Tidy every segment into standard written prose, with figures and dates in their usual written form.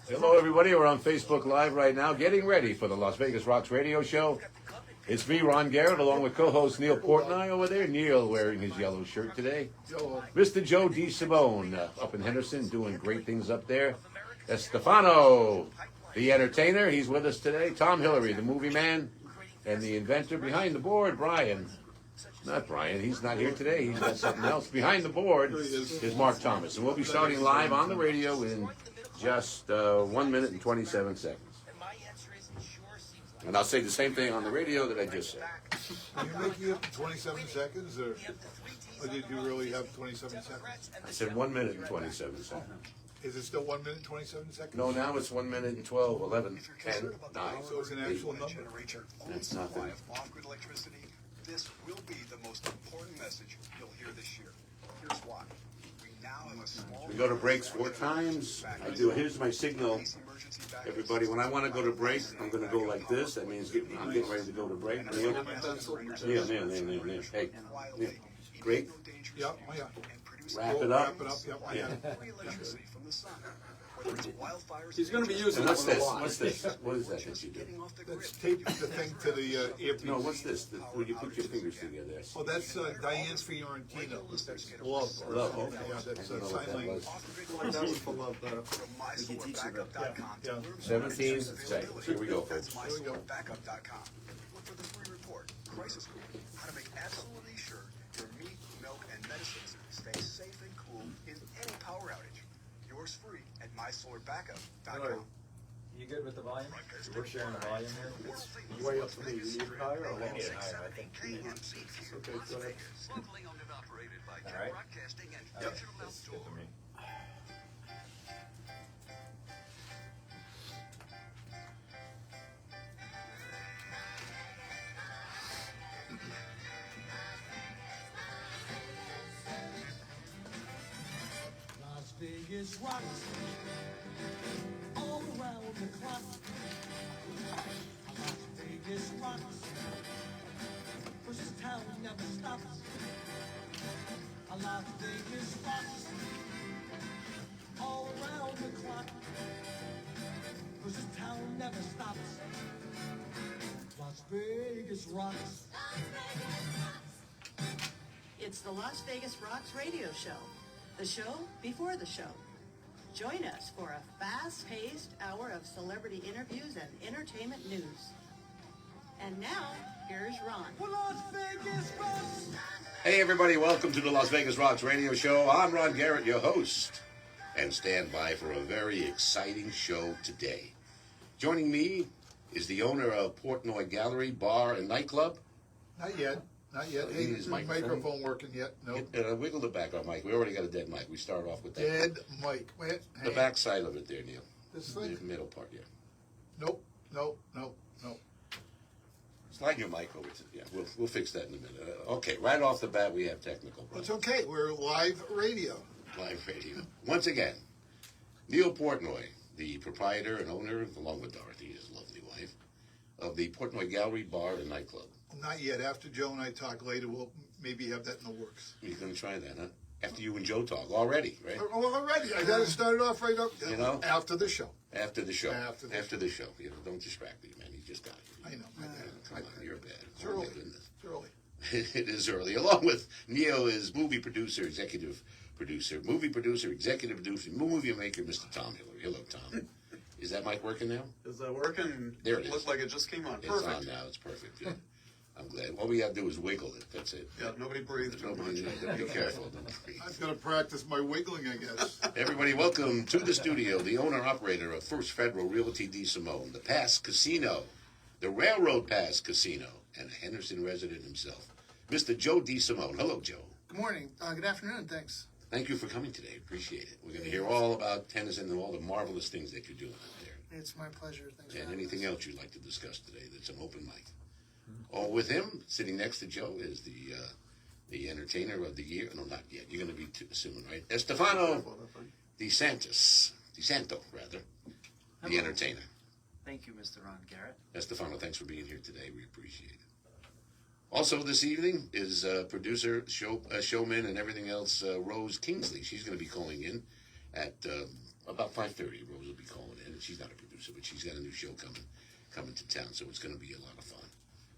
Hello, everybody. We're on Facebook Live right now, getting ready for the Las Vegas Rocks radio show. It's me, Ron Garrett, along with co-host Neil Portnoy over there. Neil wearing his yellow shirt today. Mr. Joe DeSimone up in Henderson, doing great things up there. Estefano, the entertainer, he's with us today. Tom Hillary, the movie man, and the inventor behind the board, Brian. Not Brian, he's not here today. He's got something else. Behind the board is Mark Thomas. And we'll be starting live on the radio in just 1 minute and 27 seconds. And I'll say the same thing on the radio that I just said. Are you making it 27 seconds, or did you really have 27 seconds? I said 1 minute and 27 seconds. Is it still 1 minute and 27 seconds? No, now it's 1 minute and 12, 11, 10, 9. So it's an actual number. That's nothing. Off-grid electricity. This will be the most important message you'll hear this year. Here's why. We now have a small... We go to breaks 4 times. I do. Here's my signal. Everybody, when I want to go to break, I'm going to go like this. That means I'm getting ready to go to break. Neil? Neil. Hey, Neil. Break. Yep, yeah. Wrap it up. Yeah. He's going to be using What's this? What's this? What is that you do? Let's tape the thing to the earpiece. No, what's this? Where you put your fingers together. Oh, that's Diane's Fiorentino. Love. Love, okay. Yeah, that's I don't know what sign that language. was. that was for love better. Yeah. 17 seconds. Here we go, folks. Here we go. Look for the free report, Crisis Group, how to make absolutely sure your meat, milk, and medicines stay safe and cool in any power outage. Yours free at mysolarbackup.com. You good with the volume? We're sharing the volume here. It's way up to me. You need it higher or lower? I think. Okay, go ahead. Locally owned and operated by All right. Broadcasting and Yep. Digital That's good Outdoor. for me. Las Vegas rocks all around the clock. Las Vegas rocks. Versus town never stops. Las Vegas rocks all around the clock. Versus town never stops. Las Vegas rocks. It's the Las Vegas Rocks radio show, the show before the show. Join us for a fast-paced hour of celebrity interviews and entertainment news. And now, here's Ron. Well, Las Vegas rocks. Hey, everybody. Welcome to the Las Vegas Rocks radio show. I'm Ron Garrett, your host. And stand by for a very exciting show today. Joining me is the owner of Portnoy Gallery, Bar, and Nightclub. Not yet. Not yet. Oh, Hey, his is the microphone working yet? No. Wiggle the back on mic. We already got a dead mic. We started off with that. Dead mic. Wait, The hang. back side of it there, Neil. This The thing? middle part, yeah. Nope. Slide your mic over to, yeah, we'll fix that in a minute. Okay, right off the bat, we have technical It's problems. okay. We're live radio. Live radio. Once again, Neil Portnoy, the proprietor and owner, along with Dorothy, his lovely wife, of the Portnoy Gallery, Bar, and Nightclub. Not yet. After Joe and I talk later, we'll maybe have that in the works. You're going to try that, huh? After you and Joe talk already, right? Oh, already. I got to start it off right up. You know? After the show. After the show. After the show. You know, don't distract me, man. You just got it. I know. Come on, you're bad. It's Oh, my early. goodness. It's early. It is early. Along with Neil is movie producer, executive producer, movie maker, Mr. Tom Hillary. Hello, Tom. Is that mic working now? Is that working? There it is. Looked like it just came on. It's Perfect. on now. It's perfect. Yeah. I'm glad. All we have to do is wiggle it. That's it. Yeah, nobody breathed too Nobody, much. be careful. Don't breathe. I'm going to practice my wiggling, I guess. Everybody, welcome to the studio, the owner-operator of First Federal Realty DeSimone, the Pass Casino, the Railroad Pass Casino, and a Henderson resident himself, Mr. Joe DeSimone. Hello, Joe. Good morning. Good afternoon. Thanks. Thank you for coming today. Appreciate it. We're going to hear all about Henderson and all the marvelous things that you're doing out there. It's my pleasure. Thanks. And for having anything us. else you'd like to discuss today that's an open mic. All with him, sitting next to Joe, is the entertainer of the year. No, not yet. You're going to be soon, right? Estefano DiSanto, rather, the entertainer. Thank you, Mr. Ron Garrett. Estefano, thanks for being here today. We appreciate it. Also this evening is producer, showman, and everything else, Rose Kingsley. She's going to be calling in at about 5:30. Rose will be calling in, and she's not a producer, but she's got a new show coming to town, so it's going to be a lot of fun.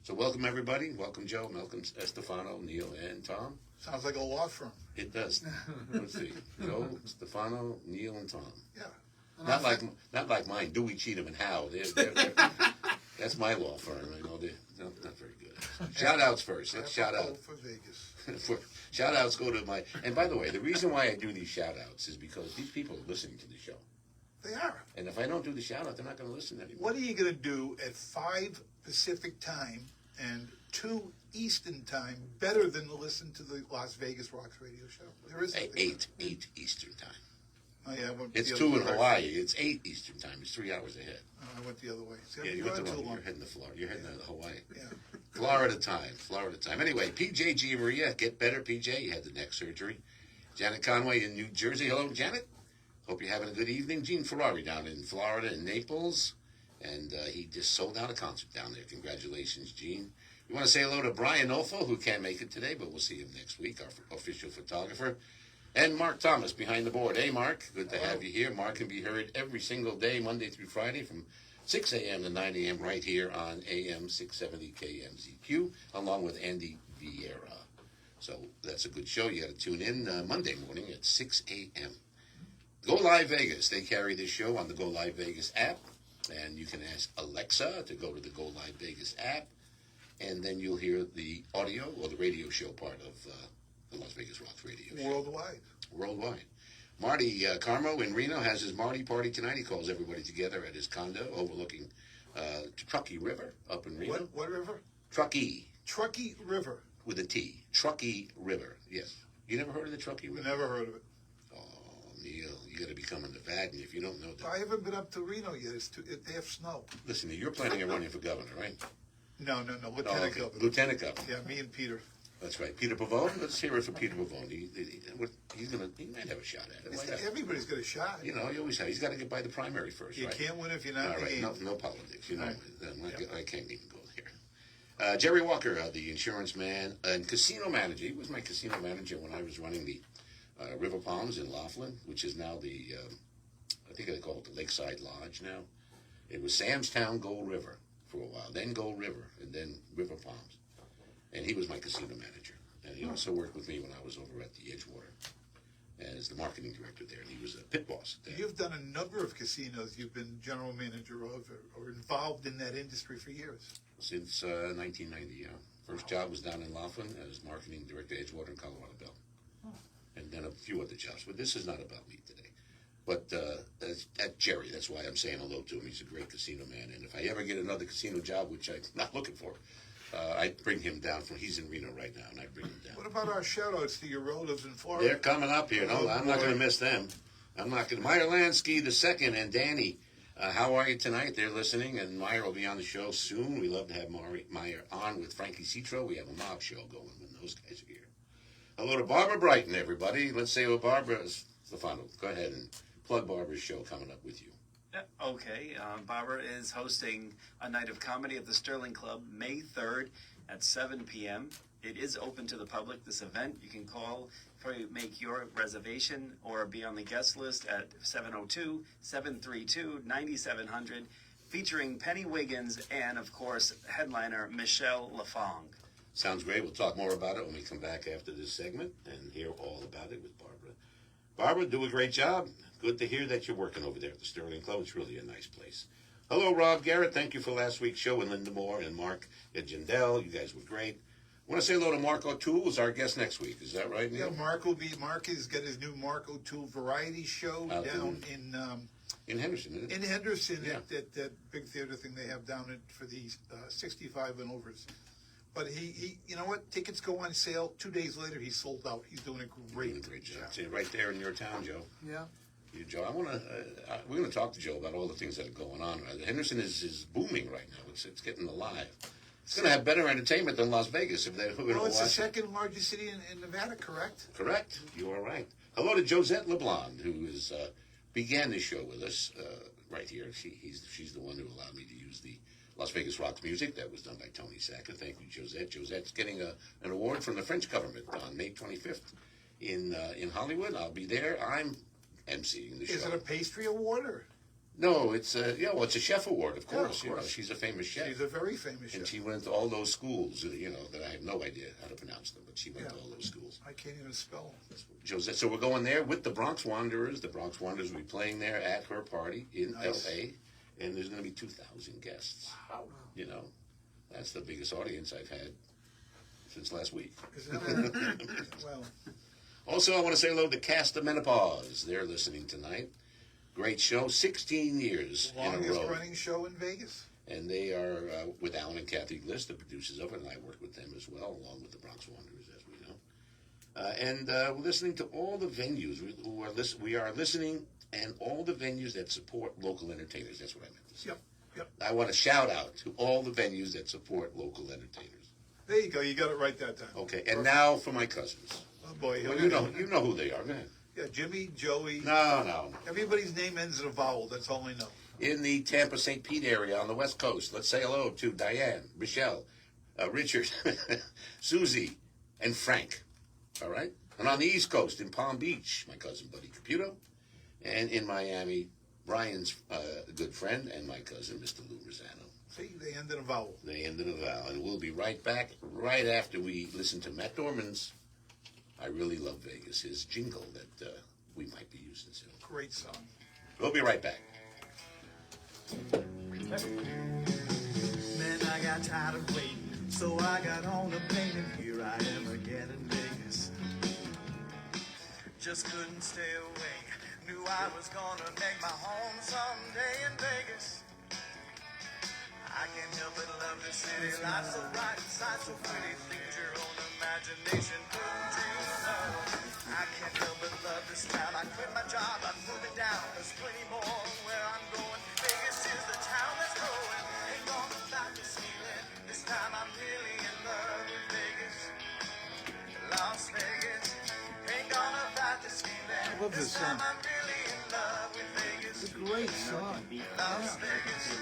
So welcome everybody. Welcome Joe, Malcolm, Stefano, Neil, and Tom. Sounds like a law firm. It does. Let's see. Joe, Stefano, Neil, and Tom. Yeah. Not like mine. Dewey, Cheatham, and Howe. That's my law firm. You know, they're not very good. Shout outs first. Let's shout out. For Vegas. Shout outs go to my. And by the way, the reason why I do these shout outs is because these people are listening to the show. They are. And if I don't do the shout out, they're not going to listen anymore. What are you going to do at 5 Pacific time and 2 Eastern time better than to listen to the Las Vegas Rocks radio show? There is Eight Eastern time. Oh, yeah, I went It's the 2 other in way. Hawaii. It's 8 Eastern time. It's 3 hours ahead. I went the other way. It's Yeah, gonna you be went the too wrong. long. You're heading to Florida. You're heading to Hawaii. Yeah. Florida time. Anyway, PJ G. Maria, get better, PJ. You had the neck surgery. Janet Conway in New Jersey. Hello, Janet. Hope you're having a good evening. Gene Ferrari down in Florida in Naples. And he just sold out a concert down there. Congratulations, Gene. We want to say hello to Brian Olfo, who can't make it today, but we'll see him next week, our official photographer. And Mark Thomas behind the board. Hey, Mark. Good to have you here. Mark can be heard every single day, Monday through Friday, from 6 a.m. to 9 a.m. right here on AM 670 KMZQ, along with Andy Vieira. So that's a good show. You got to tune in Monday morning at 6 a.m. Go Live Vegas. They carry this show on the Go Live Vegas app. And you can ask Alexa to go to the Go Live Vegas app. And then you'll hear the audio or the radio show part of the Las Vegas Rocks radio show. Worldwide. Marty Carmo in Reno has his Marty party tonight. He calls everybody together at his condo overlooking Truckee River up in Reno. What river? Truckee. Truckee River. With a T. Truckee River. Yes. You never heard of the Truckee River? Never heard of it. Oh, Neil, you got to be coming to Vadden if you don't know that. I haven't been up to Reno yet. They have snow. Listen, you're planning on running for governor, right? No. Lieutenant governor. Lieutenant governor. Yeah, me and Peter. That's right. Peter Pavone. Let's hear it for Peter Pavone. He might have a shot at it. Why not? Everybody's got a shot. You know, he always has. He's got to get by the primary first, You right? can't win if you're not All in the right, game. no politics. You know, I can't even go there. Jerry Walker, the insurance man and casino manager. He was my casino manager when I was running the River Palms in Laughlin, which is now I think they call it the Lakeside Lodge now. It was Sam's Town Gold River for a while, then Gold River, and then River Palms. And he was my casino manager. And he also worked with me when I was over at the Edgewater as the marketing director there. And he was a pit boss there. You've done a number of casinos you've been general manager of or involved in that industry for years. Since 1990, yeah. First job was down in Laughlin as marketing director, Edgewater and Colorado Bell. And then a few other jobs. But this is not about me today. But at Jerry, that's why I'm saying hello to him. He's a great casino man. And if I ever get another casino job, which I'm not looking for, I'd bring him down he's in Reno right now, and I'd bring him down. What about our shout-outs to your relatives in Florida? They're coming up here. No, I'm not going to miss them. I'm not going to. Meyer Lansky II and Danny, how are you tonight? They're listening, and Meyer will be on the show soon. We love to have Meyer on with Frankie Citro. We have a mob show going when those guys are here. Hello to Barbara Brighton, everybody. Let's say hello, Barbara. Stefano, go ahead and plug Barbara's show coming up with you. Okay, Barbara is hosting a night of comedy at the Sterling Club May 3rd at 7 p.m. It is open to the public, this event. You can call make your reservation or be on the guest list at 702-732-9700, featuring Penny Wiggins and, of course, headliner Michelle LaFong. Sounds great. We'll talk more about it when we come back after this segment and hear all about it with Barbara. Barbara, do a great job. Good to hear that you're working over there at the Sterling Club. It's really a nice place. Hello, Rob Garrett. Thank you for last week's show, and Linda Moore and Mark and Jindell. You guys were great. I want to say hello to Mark O'Toole, who's our guest next week. Is that right, Neil? Yeah, Mark has got his new Mark O'Toole variety show down in Henderson, isn't it? In Henderson, Yeah. at that big theater thing they have down for the 65 and overs. But he, you know what? Tickets go on sale. 2 days later, he's sold out. He's doing a great job. See, right there in your town, Joe. Yeah. You, Joe. We're going to talk to Joe about all the things that are going on. Henderson is booming right now. It's getting alive. It's going to have better entertainment than Las Vegas if they're going to watch it. It's the second largest city in Nevada, correct? Correct. You are right. Hello to Josette LeBlanc, who began this show with us right here. She's the one who allowed me to use the Las Vegas Rocks music that was done by Tony Sacker. Thank you, Josette. Josette's getting an award from the French government on May 25th in Hollywood. I'll be there. I'm emceeing the show. Is it a pastry award or? No, it's a it's a chef award, of Yeah, of course. You know, course. she's a famous chef. She's a very famous And chef. she went to all those schools, that I have no idea how to pronounce them, but she went to Yeah. all those schools. I can't even spell. Josette, so we're going there with the Bronx Wanderers. The Bronx Wanderers will be playing there at her party in Nice. L.A., and there's going to be 2,000 guests. Wow. You know, that's the biggest audience I've had since last week. Isn't that? Well, Also, I want to say hello to Cast of Menopause. They're listening tonight. Great show, 16 years in a longest row. running show in Vegas. And they are with Alan and Kathy Gliss, the producers of it, and I work with them as well, along with the Bronx Wanderers, as we know. We're listening to all the venues. We are listening, and all the venues that support local entertainers. That's what I meant to say. Yep. I want to shout out to all the venues that support local entertainers. There you go. You got it right that time. Okay, and now for my cousins. Oh boy. Well, you know who they are. Go ahead. Yeah, Jimmy, Joey. No. Everybody's name ends in a vowel. That's all I know. In the Tampa St. Pete area on the West Coast, let's say hello to Diane, Michelle, Richard, Susie, and Frank. All right? And on the East Coast, in Palm Beach, my cousin Buddy Caputo. And in Miami, Brian's good friend and my cousin, Mr. Lou Rosano. See, they end in a vowel. They ended a vowel. And we'll be right back right after we listen to Matt Dorman's I Really Love Vegas, his jingle that we might be using soon. Great song. We'll be right back. Man, I got tired of waiting, so I got on a plane and here I am again in Vegas. Just couldn't stay away, knew I was gonna make my home someday in Vegas. I can't help but love this city, life's so bright inside, so pretty, things your own imagination couldn't dream of. I can't help but love this town, I quit my job, I'm moving down, there's plenty more where I'm going. Vegas is the town that's growing, ain't gonna stop this feeling, this time I'm really in love with Vegas. Las Vegas, ain't gonna fight this feeling, I love this time song. I'm really in love with Vegas. It's a great song. Las Vegas.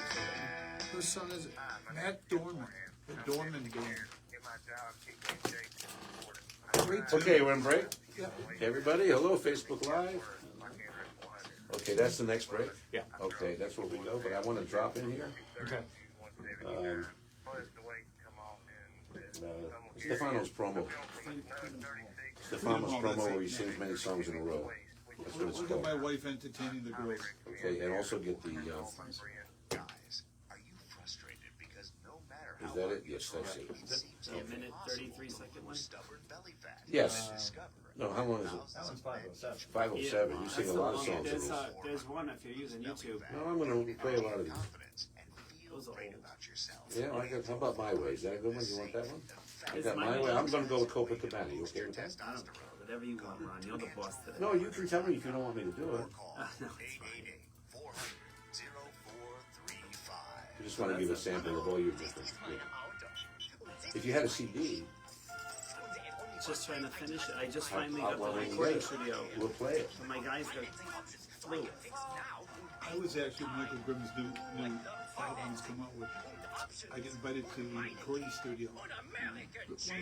Whose song is it? Matt Dorman. The Dorman Band. Great tune. Okay, we're in break. Yeah. Okay, everybody, hello, Facebook Live. Okay, that's the next break? Yeah. Okay, that's where we go, but I want to drop in here. Okay. Stefano's promo. Stefano's promo where he sings many songs in a row. That's what it's Look at my called. wife entertaining the girls. Okay, and also get the, Guys, are you frustrated because no matter is how that hard it? you Yes, that's it. it's A minute, 33-second one. stubborn belly fat. Yes. Discover No, how long is it? That one's 507. 507. You sing a lot of songs in There's, this. there's one if you're using YouTube. No, I'm going to play a lot of these. confidence and feel Those are great old. about yourself. Yeah, I got, how about My Way? Is that a good one? You want that one? I It's got My Way. I'm going to go with Copacabana. You okay with that? I don't know. Whatever you want, Ron. You're the boss today. No, you can tell me if you don't want me to do it. Call No, it's fine. 888-400-0435. I just want to give a sample of all your different. If you had a CD, Just trying to finish it. I just finally I'll got the let you recording get it. studio. We'll play it. So my guys got flew. I was actually Michael Grimm's new album he's come out with. I get invited to the recording studio. One of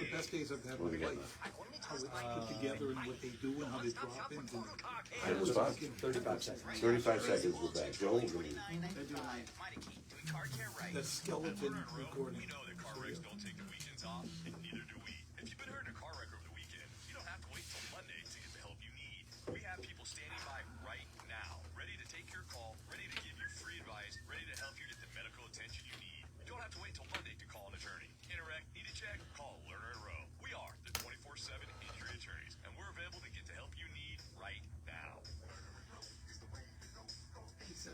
the best days I've had in What do my we got life. How they put together and what they do and how they drop into it. I It was was fun. fucking 35 seconds. 35 seconds, we're back. Joe, we're gonna- that skeleton recording. Car wrecks don't take the weekends off, and neither do we. If you've been hurt in a car wreck over the weekend, you don't have to wait till Monday to get the help you need. We have people standing by right now, ready to take your call, ready to give you free advice, ready to help you get the medical attention you need. You don't have to wait till Monday to call an attorney. In a wreck, need a check? Call Lerner and Rowe. We are the 24/7 injury attorneys, and we're available to get the help you need right now.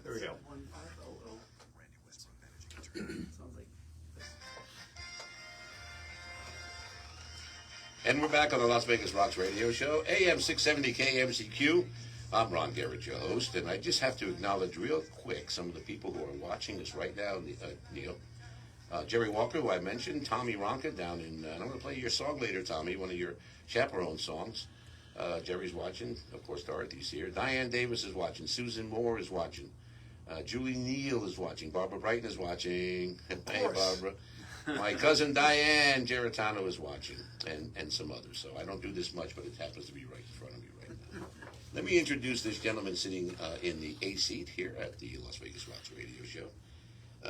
There we go. 1500. Sounds like And we're back on the Las Vegas Rocks radio show, AM 670 KMCQ. I'm Ron Garrett, your host, and I just have to acknowledge real quick some of the people who are watching us right now, Neil. Jerry Walker, who I mentioned, Tommy Ronka down in, and I'm going to play your song later, Tommy, one of your chaperone songs. Jerry's watching, of course, Dorothy's here. Diane Davis is watching. Susan Moore is watching. Julie Neal is watching. Barbara Brighton is watching. Hey, Barbara. My cousin Diane Geritano is watching, and some others. So I don't do this much, but it happens to be right in front of me right now. Let me introduce this gentleman sitting in the A seat here at the Las Vegas Rocks radio show.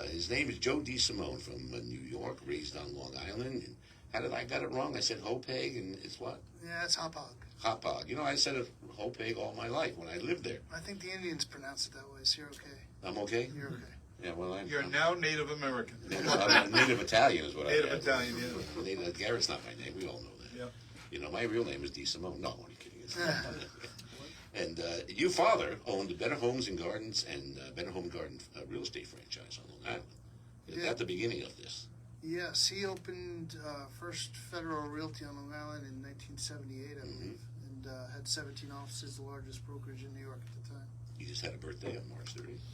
His name is Joe DeSimone from New York, raised on Long Island. And how did I got it wrong? I said Hopeg, and it's what? Yeah, it's Hopog. Hopog. You know, I said it Hopeg all my life when I lived there. I think the Indians pronounce it that way, so you're okay. I'm okay? You're okay. Yeah, well, I'm... You're now Native American. I'm Native Italian is what Native I am. Italian, yeah. Native, Garrett's not my name. We all know that. Yeah. You know, my real name is DeSimone. No, I'm only kidding. It's not. And your father owned Better Homes and Gardens and Better Home and Garden real estate franchise on Long Island. Is that the beginning of this? Yes, he opened First Federal Realty on Long Island in 1978, I believe, and had 17 offices, the largest brokerage in New York at the time. You just had a birthday on March 30th?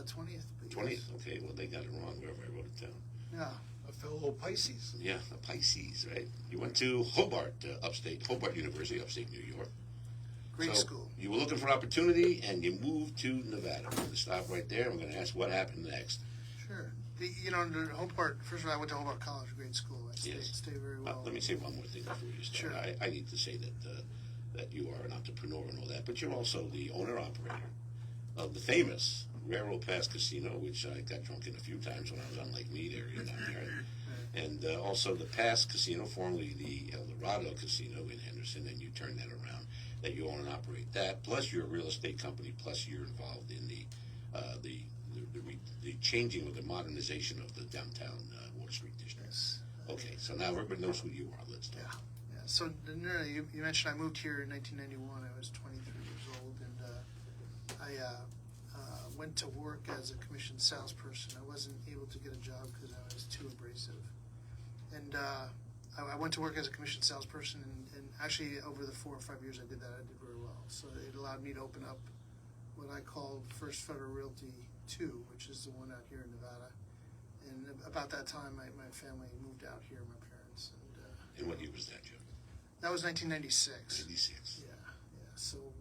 20th. but 20th, yes. okay. Well, they got it wrong wherever I wrote it down. Yeah. A fellow Pisces. Yeah, a Pisces, right? You went to Hobart, Hobart University, upstate New York. Great So, school. You were looking for opportunity, and you moved to Nevada. We're going to stop right there. We're going to ask what happened next. Sure. The Hobart, first of all, I went to Hobart College, great school. I stayed very well. Let me say one more thing before you start. Sure. I need to say that you are an entrepreneur and all that, but you're also the owner-operator of the famous Railroad Pass Casino, which I got drunk in a few times when I was on Lake Mead area down there. And also the Pass Casino, formerly the El Dorado Casino in Henderson, and you turned that around, that you own and operate that. Plus you're a real estate company, plus you're involved in the changing or the modernization of the downtown Water Street district. Yes. Okay, so now everybody knows who you are. Let's talk. Yeah. So you mentioned I moved here in 1991. I was 23 years old, and I went to work as a commissioned salesperson. I wasn't able to get a job because I was too abrasive. And I went to work as a commissioned salesperson, and actually over the 4 or 5 years I did that, I did very well. So it allowed me to open up what I called First Federal Realty 2, which is the one out here in Nevada. And about that time, my family moved out here, my parents. And what year was that, Joe? That was 1996. 96. Yeah. So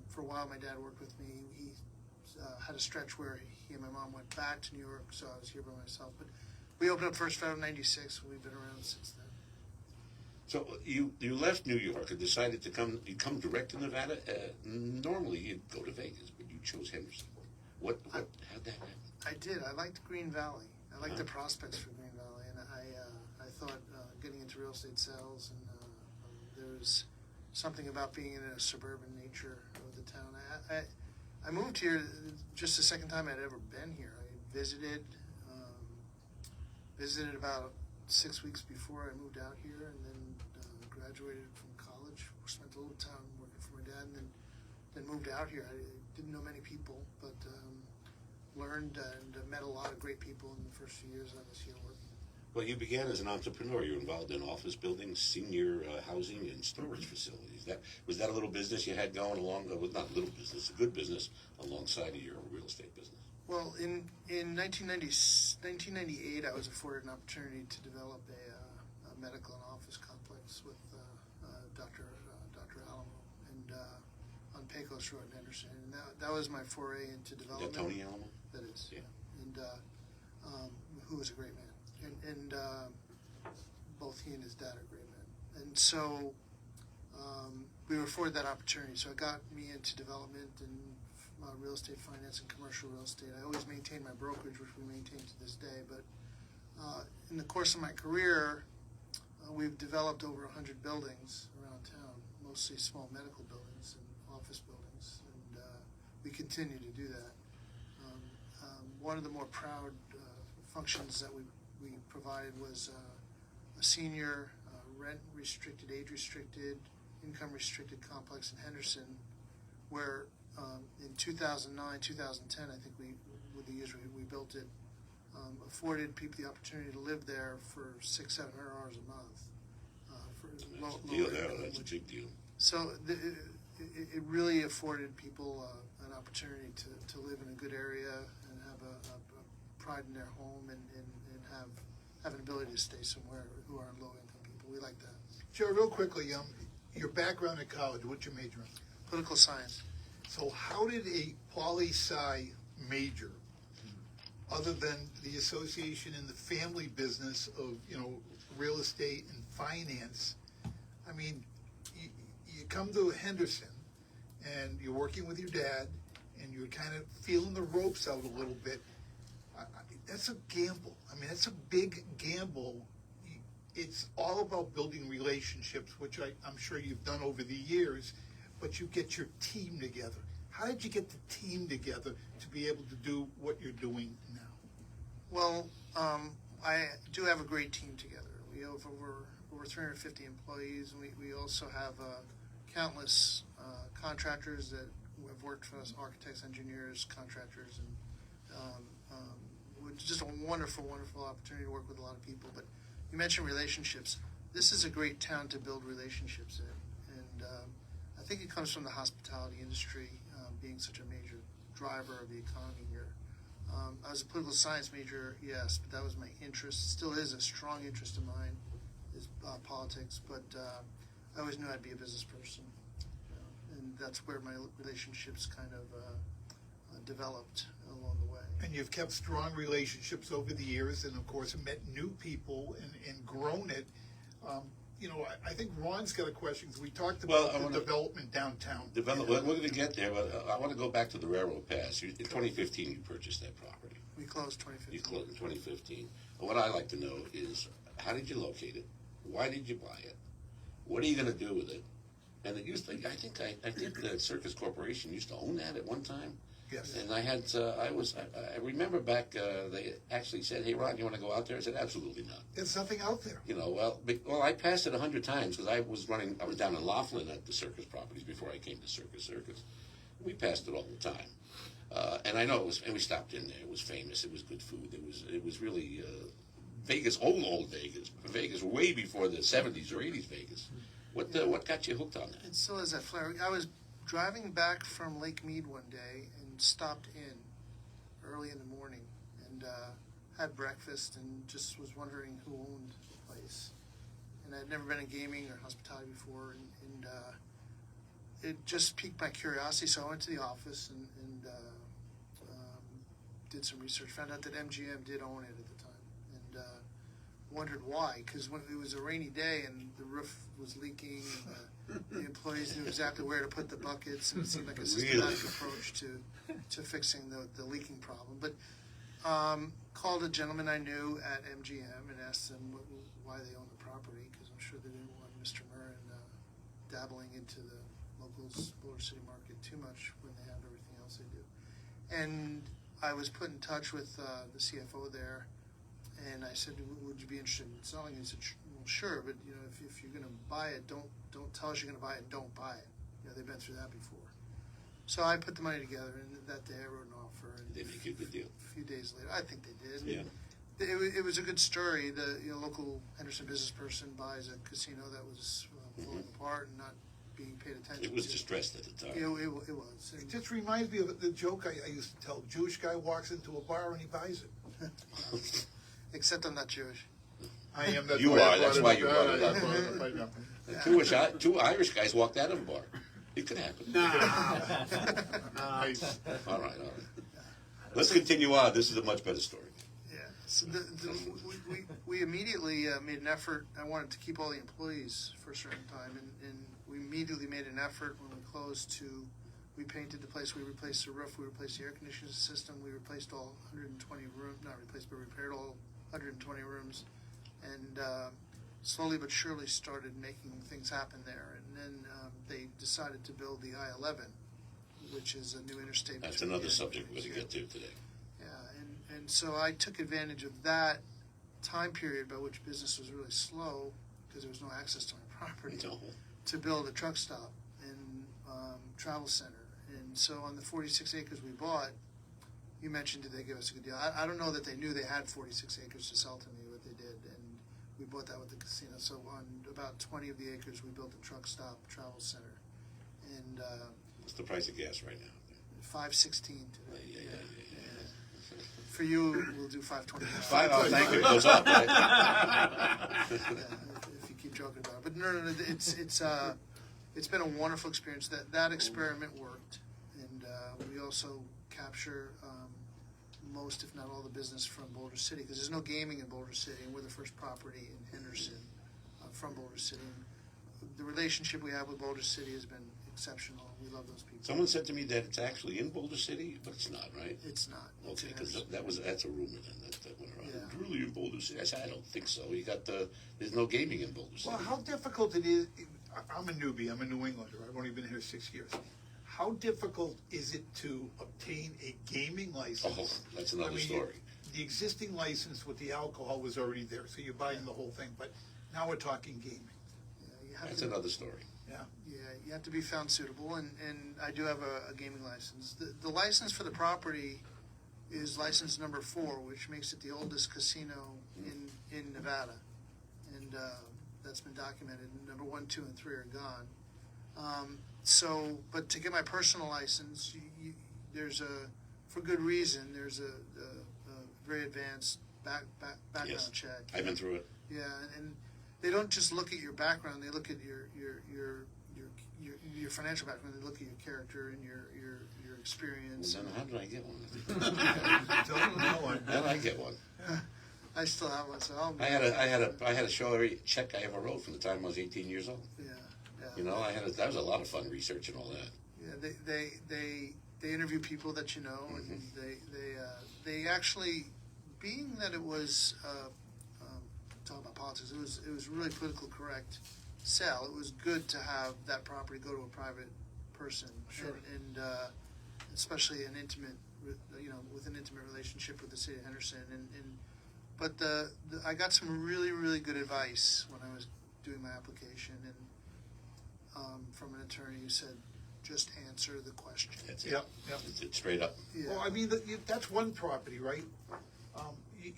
for a while, my dad worked with me. He had a stretch where he and my mom went back to New York, so I was here by myself. But we opened up First Federal in 96, and we've been around since then. So you left New York and decided to come direct to Nevada. Normally you'd go to Vegas, but you chose Henderson. How'd that happen? I did. I liked Green Valley. I liked the prospects for Green Valley, and I thought getting into real estate sales, and there was something about being in a suburban nature of the town. I moved here just the second time I'd ever been here. I visited about 6 weeks before I moved out here, and then graduated from college. Spent a little time working for my dad, and then moved out here. I didn't know many people, but learned and met a lot of great people in the first few years I was here working. Well, you began as an entrepreneur. You were involved in office buildings, senior housing, and storage facilities. Was that a little business you had going along? Well, not a little business, a good business alongside of your real estate business. Well, in 1998, I was afforded an opportunity to develop a medical and office complex with Dr. Alamo and on Pecos Road in Henderson. And that was my foray into development. Is that Tony Alamo? That is. Yeah. And who was a great man. And both he and his dad are great men. And so we were afforded that opportunity. So it got me into development and real estate finance and commercial real estate. I always maintained my brokerage, which we maintain to this day. But in the course of my career, we've developed over 100 buildings around town, mostly small medical buildings and office buildings. And we continue to do that. One of the more proud functions that we provided was a senior rent-restricted, age-restricted, income-restricted complex in Henderson, where in 2009, 2010, I think with the years we built it, afforded people the opportunity to live there for $600-700 a month. That's a big deal. So it really afforded people an opportunity to live in a good area and have a pride in their home and have an ability to stay somewhere who are low-income people. We like that. Joe, real quickly, your background at college, what's your major in? Political science. So how did a poli-sci major, other than the association in the family business of, real estate and finance, I mean, you come to Henderson and you're working with your dad, and you're kind of feeling the ropes out a little bit. That's a gamble. I mean, that's a big gamble. It's all about building relationships, which I'm sure you've done over the years, but you get your team together. How did you get the team together to be able to do what you're doing now? Well, I do have a great team together. We have over 350 employees, and we also have countless contractors that have worked for us, architects, engineers, contractors, and it's just a wonderful, wonderful opportunity to work with a lot of people. But you mentioned relationships. This is a great town to build relationships in, and I think it comes from the hospitality industry being such a major driver of the economy here. I was a political science major, yes, but that was my interest. Still is a strong interest of mine, is politics. But I always knew I'd be a business person, and that's where my relationships kind of developed along the way. And you've kept strong relationships over the years, and of course met new people and grown it. I think Ron's got a question, because we talked about the development downtown. We're going to get there, but I want to go back to the railroad pass. In 2015, you purchased that property. We closed 2015. You closed in 2015. What I'd like to know is, how did you locate it? Why did you buy it? What are you going to do with it? And it used to, I think the Circus Corporation used to own that at one time. Yes. And I remember back, they actually said, "Hey, Ron, you want to go out there?" I said, "Absolutely not." There's nothing out there. I passed it 100 times, because I was down in Laughlin at the Circus properties before I came to Circus. We passed it all the time. And I know it was, and we stopped in there. It was famous. It was good food. It was really Vegas, old Vegas. Vegas way before the 70s or 80s Vegas. What got you hooked on that? And still is that flair. I was driving back from Lake Mead one day and stopped in early in the morning and had breakfast and just was wondering who owned the place. And I'd never been in gaming or hospitality before, and it just piqued my curiosity. So I went to the office and did some research, found out that MGM did own it at the time, and wondered why, because when it was a rainy day and the roof was leaking, and the employees knew exactly where to put the buckets, and it seemed like a systematic approach to fixing the leaking problem. But called a gentleman I knew at MGM and asked them why they owned the property, because I'm sure they didn't want Mr. Murrin dabbling into the locals Boulder City market too much when they have everything else they do. And I was put in touch with the CFO there, and I said, "Would you be interested in selling it?" He said, "Well, sure, but if you're going to buy it, don't tell us you're going to buy it. Don't buy it. They've been through that before." So I put the money together, and that day I wrote an offer. And Did they make you a good deal? A few days later, I think they did. Yeah. It was a good story. The local Henderson business person buys a casino that was falling apart and not being paid attention to. It was distressed at the time. It was. It just reminds me of the joke I used to tell. Jewish guy walks into a bar and he buys it. Except I'm not Jewish. I am. That's You why I are. That's brought why it you up. brought it up. I brought it up right now. Two Irish guys walked out of a bar. It could happen. Nice. All right. Let's continue on. This is a much better story. Yeah. So we immediately made an effort. I wanted to keep all the employees for a certain time, and we immediately made an effort when we closed we painted the place, we replaced the roof, we replaced the air conditioning system, we replaced all 120 rooms, not replaced, but repaired all 120 rooms, and slowly but surely started making things happen there. And then they decided to build the I-11, which is a new interstate. That's another subject we're going to get to today. Yeah, and so I took advantage of that time period by which business was really slow because there was no access to my property to build a truck stop and travel center. And so on the 46 acres we bought, you mentioned, did they give us a good deal? I don't know that they knew they had 46 acres to sell to me, but they did, and we bought that with the casino. So on about 20 of the acres, we built a truck stop travel center. And what's the price of gas right now? $5.16 today. Yeah. For you, we'll do $5.25. Oh, thank you. It goes up, right? If you keep joking about it, but no, it's been a wonderful experience. That experiment worked, and we also capture most, if not all, the business from Boulder City, because there's no gaming in Boulder City, and we're the first property in Henderson from Boulder City. The relationship we have with Boulder City has been exceptional. We love those people. Someone said to me that it's actually in Boulder City, but it's not, right? It's not. It's Okay, in because Henderson. that's a rumor then that went around. Yeah. It's really in Boulder City. I said, I don't think so. You got there's no gaming in Boulder City. Well, how difficult it is, I'm a newbie, I'm a New Englander, I've only been here 6 years. How difficult is it to obtain a gaming license? Oh, that's another story. The existing license with the alcohol was already there, so you're buying the whole thing, but now we're talking gaming. Yeah, you have That's to, another story. Yeah. Yeah, you have to be found suitable, and I do have a gaming license. The license for the property is license number 4, which makes it the oldest casino in Nevada, and that's been documented. Number 1, 2, and 3 are gone. So, but to get my personal license, there's for good reason, there's a very advanced background Yes. check. I've been through it. Yeah, and they don't just look at your background; they look at your financial background. They look at your character and your experience. Then how did I get one? Don't know. How did I get one? I still have one, so I'll. I had a show every check I ever wrote from the time I was 18 years old. Yeah, yeah. You know, that was a lot of fun researching all that. Yeah, they interview people that you know, and they actually, being that it was talking about politics, it was really politically correct sell. It was good to have that property go to a private person, Sure. and especially an intimate, with an intimate relationship with the city of Henderson, but I got some really, really good advice when I was doing my application, and from an attorney who said, just answer the question. That's it. Yep, yep. It's straight up. Yeah. Well, I mean, that's one property, right?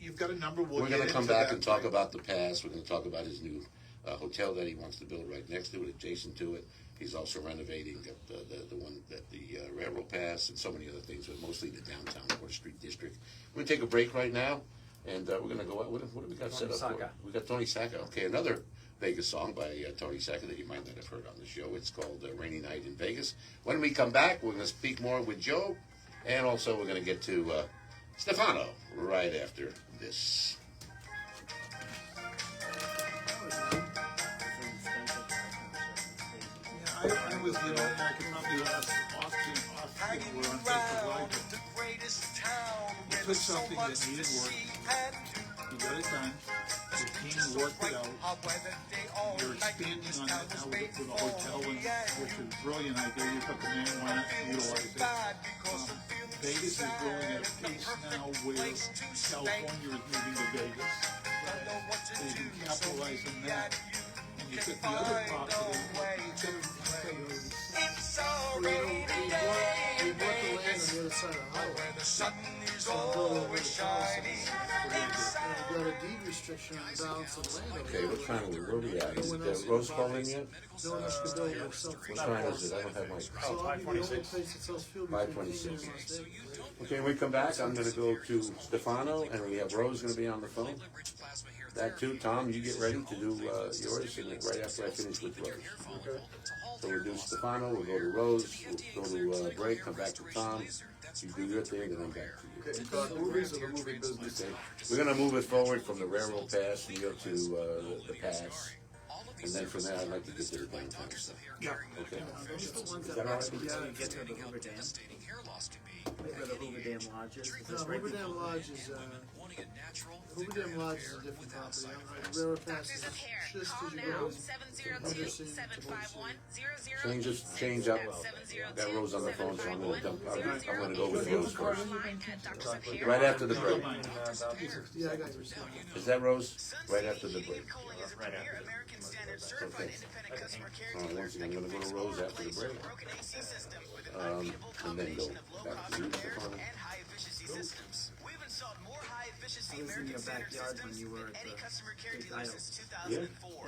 You've got a number, We're get going to come into back that, and talk right? about the past. We're going to talk about his new hotel that he wants to build right next to it, adjacent to it. He's also renovating the one that the railroad pass and so many other things, but mostly the downtown Water Street district. We're going to take a break right now, and we're going to go out. What do we got set up for? We got Tony Sacca. Okay, another Vegas song by Tony Sacca that you might not have heard on the show. It's called Rainy Night in Vegas. When we come back, we're going to speak more with Joe, and also we're going to get to Stefano right after this. I was living there, I could probably last Austin, we're on Facebook Live. You took something that needed work, you got it done, the team worked it out, you're expanding on that now with a hotel, which is a brilliant idea, you took the man, why not utilize it? Vegas is growing at a pace now where California is moving to Vegas, so you can capitalize on that. And you took the other property, It's a rainy day in We bought the land on Vegas, the other side of the highway. where the sun is always shining. We got a deed restriction on the balance of the land. Okay, what time is it? Where are we at? Is it Rose calling yet? No one else could build it except for. What time is it? I don't have my... So I'll be the only place that sells fuel between 5:26. Kingman and Las Vegas. Okay, when we come back, I'm going to go to Stefano, and we have Rose going to be on the phone. That too, Tom, you get ready to do yours, and right after I finish with Rose. Okay. So we'll do Stefano, we'll go to Rose, we'll go to break, come back to Tom. You do your thing, and then back to you. Okay, talk movies or the movie business? Okay. We're going to move it forward from the railroad pass and go to the pass. And then from there, I'd like to get to the downtown stuff. yeah. Okay. Those are the ones Is that that all right? you get to the Hoover Dam. Where the Hoover Dam Lodge is. No, Hoover Dam Lodge is, Hoover Dam Lodge is a different property. Railroad Pass is just as you go from Henderson to Boulder City. Change up. Got Rose on the phone, so I'm going to go with Rose first. Right after the break. Yeah, I got your stuff. Is that Rose? Right after the break. Right after. Okay. All right, once again, I'm going to go to Rose after the break. And then go back to you, Stefano. I was in your backyard when you were at the Big Isle. Yeah.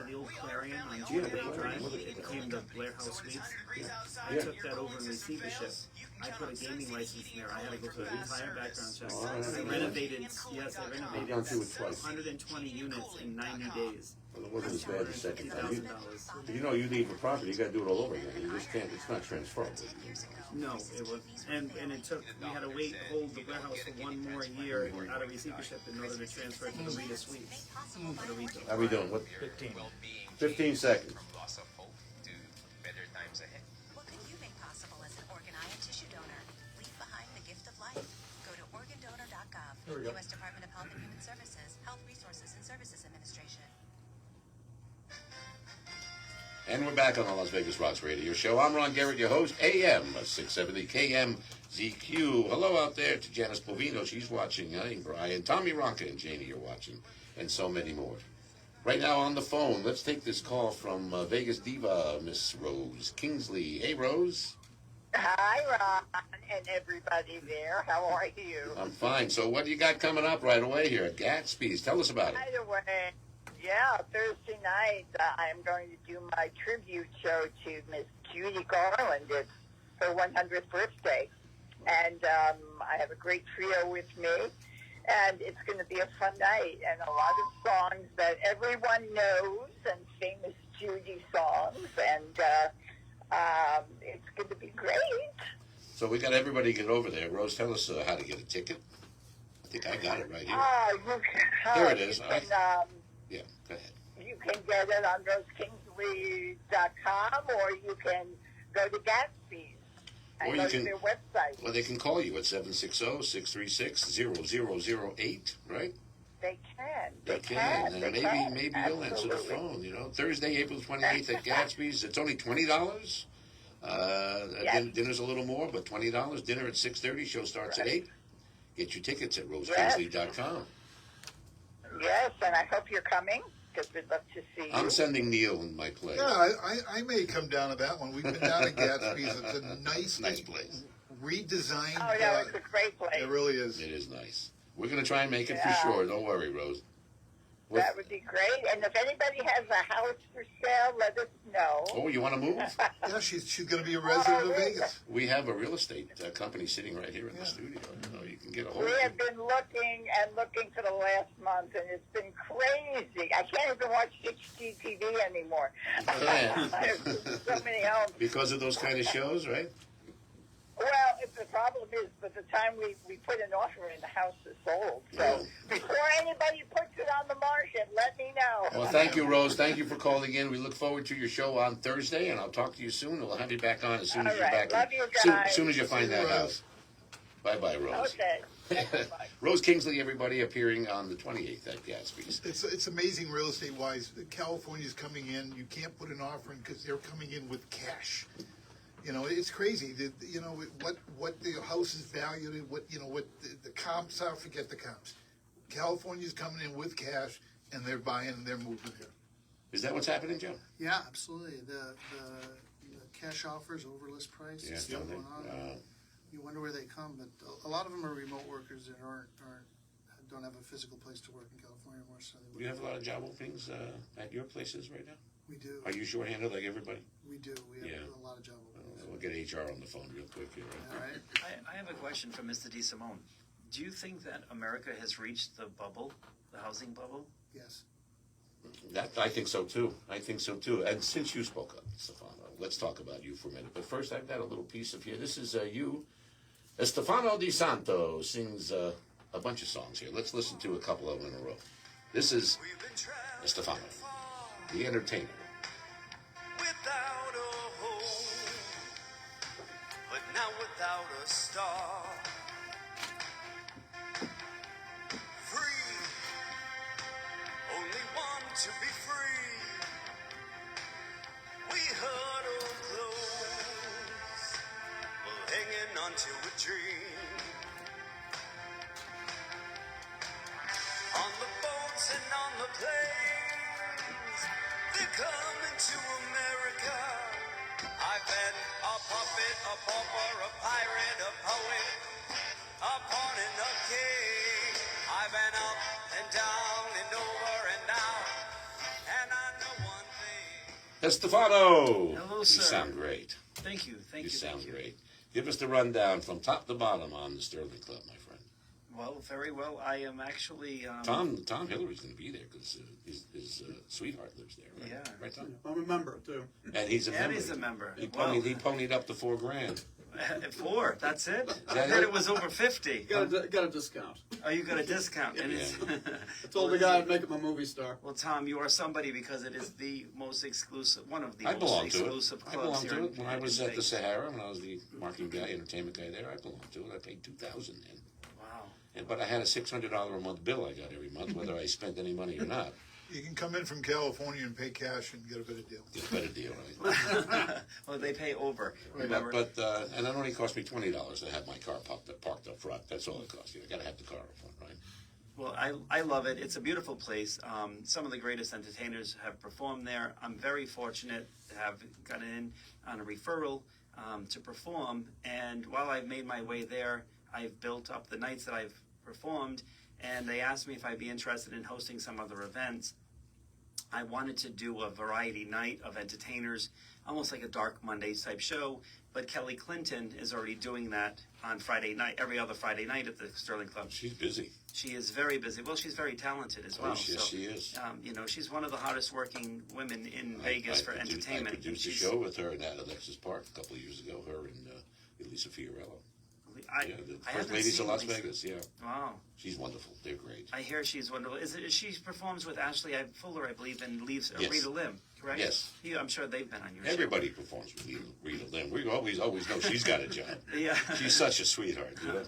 The old Clarion on Geo Bay Drive, it became the Blair House Suites. I Yeah. took that over in receivership. I put a gaming license in there. I had to go through the entire background check. All right. I renovated, yes, I I've renovated gone through it twice. 120 units in 90 days. Well, it wasn't as bad the second time. $50,000. You know, you leave a property, you got to do it all over again. You just can't. It's not transferable. No, it was, and it took, we had to wait, hold the warehouse for one more year out of receivership in order to transfer it to the Rita Suites. For the retail. How we doing? What? 15. 15 seconds. Here we go. U.S. Department of Health and Human Services, Health Resources and Services Administration. And we're back on the Las Vegas Rocks Radio Show. I'm Ron Garrett, your host, AM 670 KMZQ. Hello out there to Janice Bovino. She's watching. Hey, Brian. Tommy Ronca and Janie are watching. And so many more. Right now on the phone, let's take this call from Vegas diva, Miss Rose Kingsley. Hey, Rose. Hi, Ron, and everybody there. How are you? I'm fine. So what do you got coming up right away here at Gatsby's? Tell us about it. By the way, yeah, Thursday night I'm going to do my tribute show to Miss Judy Garland. It's her 100th birthday. And I have a great trio with me. And it's going to be a fun night and a lot of songs that everyone knows and famous Judy songs. And it's going to be great. So we got everybody get over there. Rose, tell us how to get a ticket. I think I got it right here. There it is. You can, yeah, go ahead. you can get it on rosekingsley.com or you can go to Gatsby's and Or go you to can- their website. Well, they can call you at 760-636-0008, right? They can. They can. And maybe you'll answer the phone, you know. Thursday, April 28th at Gatsby's. It's only $20. Yes. Dinner's a little more, but $20. Dinner at 6:30. Show starts at 8. Get your tickets at rosekingsley.com. Yes, and I hope you're coming because we'd love to see you. I'm sending Neil in my place. Yeah, I may come down to that one. We've been down to Gatsby's. It's a nice place. Redesigned. Oh, no, it's a great place. It really is. It is nice. We're going to try and make it for Yeah. sure. Don't worry, Rose. That would be great. And if anybody has a house for sale, let us know. Oh, you want to move? Yeah, she's going to be a resident of Vegas. We have a real estate company sitting right here in the studio. You know, you can get a hold We of have it. been looking and looking for the last month, and it's been crazy. I can't even watch HGTV anymore. There's so many homes. Because of those kind of shows, right? Well, the problem is, by the time we put an offer in, the house is sold. So before anybody puts it on the market, let me know. Well, thank you, Rose. Thank you for calling in. We look forward to your show on Thursday, and I'll talk to you soon. We'll have you back on as soon as All you're right. back. Love you Soon, guys. soon as you find that See you, house. Bye-bye, Rose. Okay. Rose Kingsley, everybody, appearing on the 28th at Gatsby's. It's amazing real estate wise. California's coming in. You can't put an offer in because they're coming in with cash. You know, it's crazy. You know what the house is valued at. What the comps are. Forget the comps. California's coming in with cash, and they're buying and they're moving here. Is that what's happening, Joe? Yeah, absolutely. The cash offers over list price Yeah, is still don't they? going on. You wonder where they come, but a lot of them are remote workers that don't have a physical place to work in California anymore. So Do you have a lot of job openings at your places right now? We do. Are you short-handed like everybody? We do. We have Yeah. a lot of job openings. We'll get HR on the phone real quick here. All right. I have a question for Mr. DeSimone. Do you think that America has reached the bubble, the housing bubble? Yes. I think so too. And since you spoke up, Stefano, let's talk about you for a minute. But first, I've got a little piece of here. This is you. Stefano DiSanto sings a bunch of songs here. Let's listen to a couple of them in a row. This is Stefano, the entertainer. Without a home, but now without a star. Free, only want to be free. We huddle close, while hanging onto a dream. On the boats and on the planes, they're coming to America. I've been a puppet, a pauper, a pirate, a poet, a pawn and a king. I've been up and down and over and out, and I know one thing. Stefano! Hello, You sir. sound great. Thank you. Thank You you. sound thank you. great. Give us the rundown from top to bottom on the Sterling Club, my friend. Well, very well. I am actually. Tom Hillary's going to be there because his sweetheart lives there, right? Yeah. Right, Tom? I'm a member, too. And he's a member. And he's a member. He Well- ponied up the $4,000. 4. That's it. that I heard it? it was over 50. Got a discount. Oh, you got a discount, and it's. I told the guy I'd make him a movie star. Well, Tom, you are somebody because it is the most exclusive, one of the I most belong to it. exclusive I clubs belong here to in, it. When I was in at the Vegas. Sahara, when I was the marketing guy, entertainment guy there, I belonged to it. I paid $2,000 then. Wow. but I had a $600 a month bill I got every month, whether I spent any money or not. You can come in from California and pay cash and get a better deal. Get a better deal, right? Well, they pay over. But and it only cost me $20 to have my car parked up front. That's all it costs you. I got to have the car up front, right? Well, I love it. It's a beautiful place. Some of the greatest entertainers have performed there. I'm very fortunate to have gotten in on a referral to perform. And while I've made my way there, I've built up the nights that I've performed. And they asked me if I'd be interested in hosting some other events. I wanted to do a variety night of entertainers, almost like a Dark Mondays type show. But Kelly Clinton is already doing that on Friday night, every other Friday night at the Sterling Club. She's busy. She is very busy. Well, she's very talented as well. Yes, she is. You know, she's one of the hardest working women in Vegas for entertainment. I produced a show with her at Alexis Park a couple of years ago, her and Elisa Fiorello. The First Ladies of Las Vegas, yeah. Wow. She's wonderful. They're great. I hear she's wonderful. She performs with Ashley Fuller, I believe, and leaves Yes. Rita Lim, correct? Yes. Yeah, I'm sure they've been on your Everybody performs with Rita Lim. We always know she's got a job. Yeah. She's such a sweetheart, you know?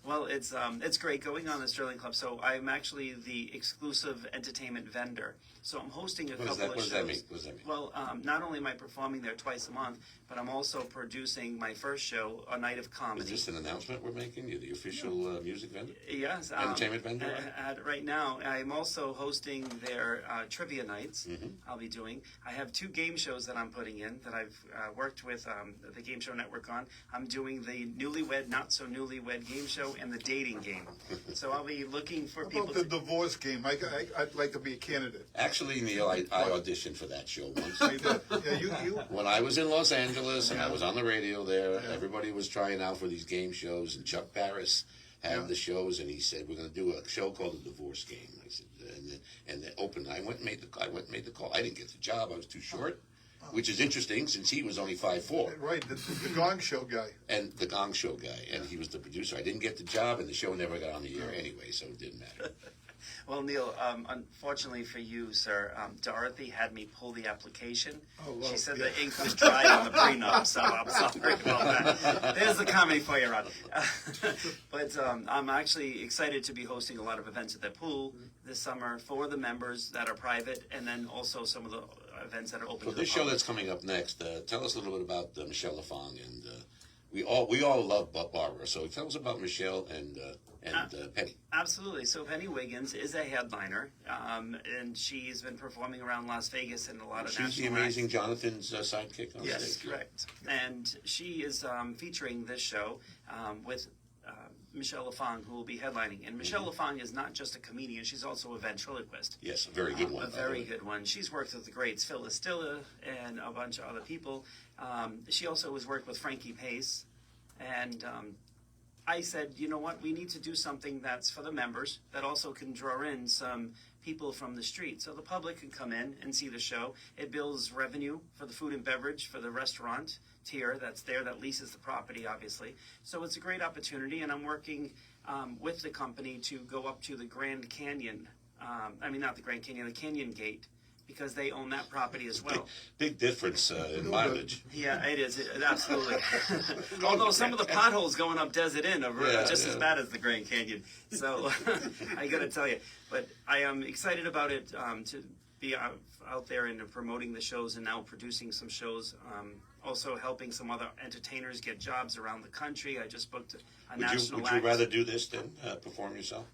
Well, it's great going on the Sterling Club. So I'm actually the exclusive entertainment vendor. So I'm hosting a couple of shows. What does that mean? Well, not only am I performing there twice a month, but I'm also producing my first show, A Night of Comedy. Is this an announcement we're making? You're the official music vendor? Yes. Entertainment vendor? Right now, I'm also hosting their trivia nights. Mm-hmm. I'll be doing. I have 2 game shows that I'm putting in that I've worked with the Game Show Network on. I'm doing the Newlywed, Not So Newlywed game show and the dating game. So I'll be looking for How people about the divorce game? I'd like to be a candidate. Actually, Neil, I auditioned for that show once. Yeah, you. When I was in Los Angeles and I was on the radio there, everybody was trying out for these game shows, and Chuck Barris had the shows, and he said, "We're going to do a show called The Divorce Game." I said, and then opened. I went and made the call. I didn't get the job. I was too short, which is interesting since he was only 5'4". Right, the Gong Show guy. And the Gong Show guy, and he was the producer. I didn't get the job, and the show never got on the air anyway, so it didn't matter. Well, Neil, unfortunately for you, sir, Dorothy had me pull the application. Oh, well, she said the ink was dry on the prenup, so I'm sorry about that. There's the comedy for you, Ron. But I'm actually excited to be hosting a lot of events at the pool this summer for the members that are private, and then also some of the events that are open So to the this show public. that's coming up next, tell us a little bit about Michelle Lafong, and we all love Barbara. So tell us about Michelle and Penny. Absolutely. So Penny Wiggins is a headliner, and she's been performing around Las Vegas in a lot of She's national the amazing Jonathan's sidekick on Yes, stage. correct. And she is featuring this show with Michelle Lafong, who will be headlining. And Michelle Lafong is not just a comedian; she's also a ventriloquist. Yes, a very good one. A very good one. She's worked with the greats Phil Estilla and a bunch of other people. She also has worked with Frankie Pace, and I said, you know what, we need to do something that's for the members that also can draw in some people from the street. So the public can come in and see the show. It builds revenue for the food and beverage, for the restaurant tier that's there that leases the property, obviously. So it's a great opportunity, and I'm working with the company to go up to the Grand Canyon. Not the Grand Canyon, the Canyon Gate, because they own that property as well. Big difference in mileage. Yeah, it is. Absolutely. Although some of the potholes going up Desert Inn are just as bad as the Grand Canyon. So I got to tell you. But I am excited about it to be out there and promoting the shows and now producing some shows. Also helping some other entertainers get jobs around the country. I just booked a national act. Would you rather do this than perform yourself?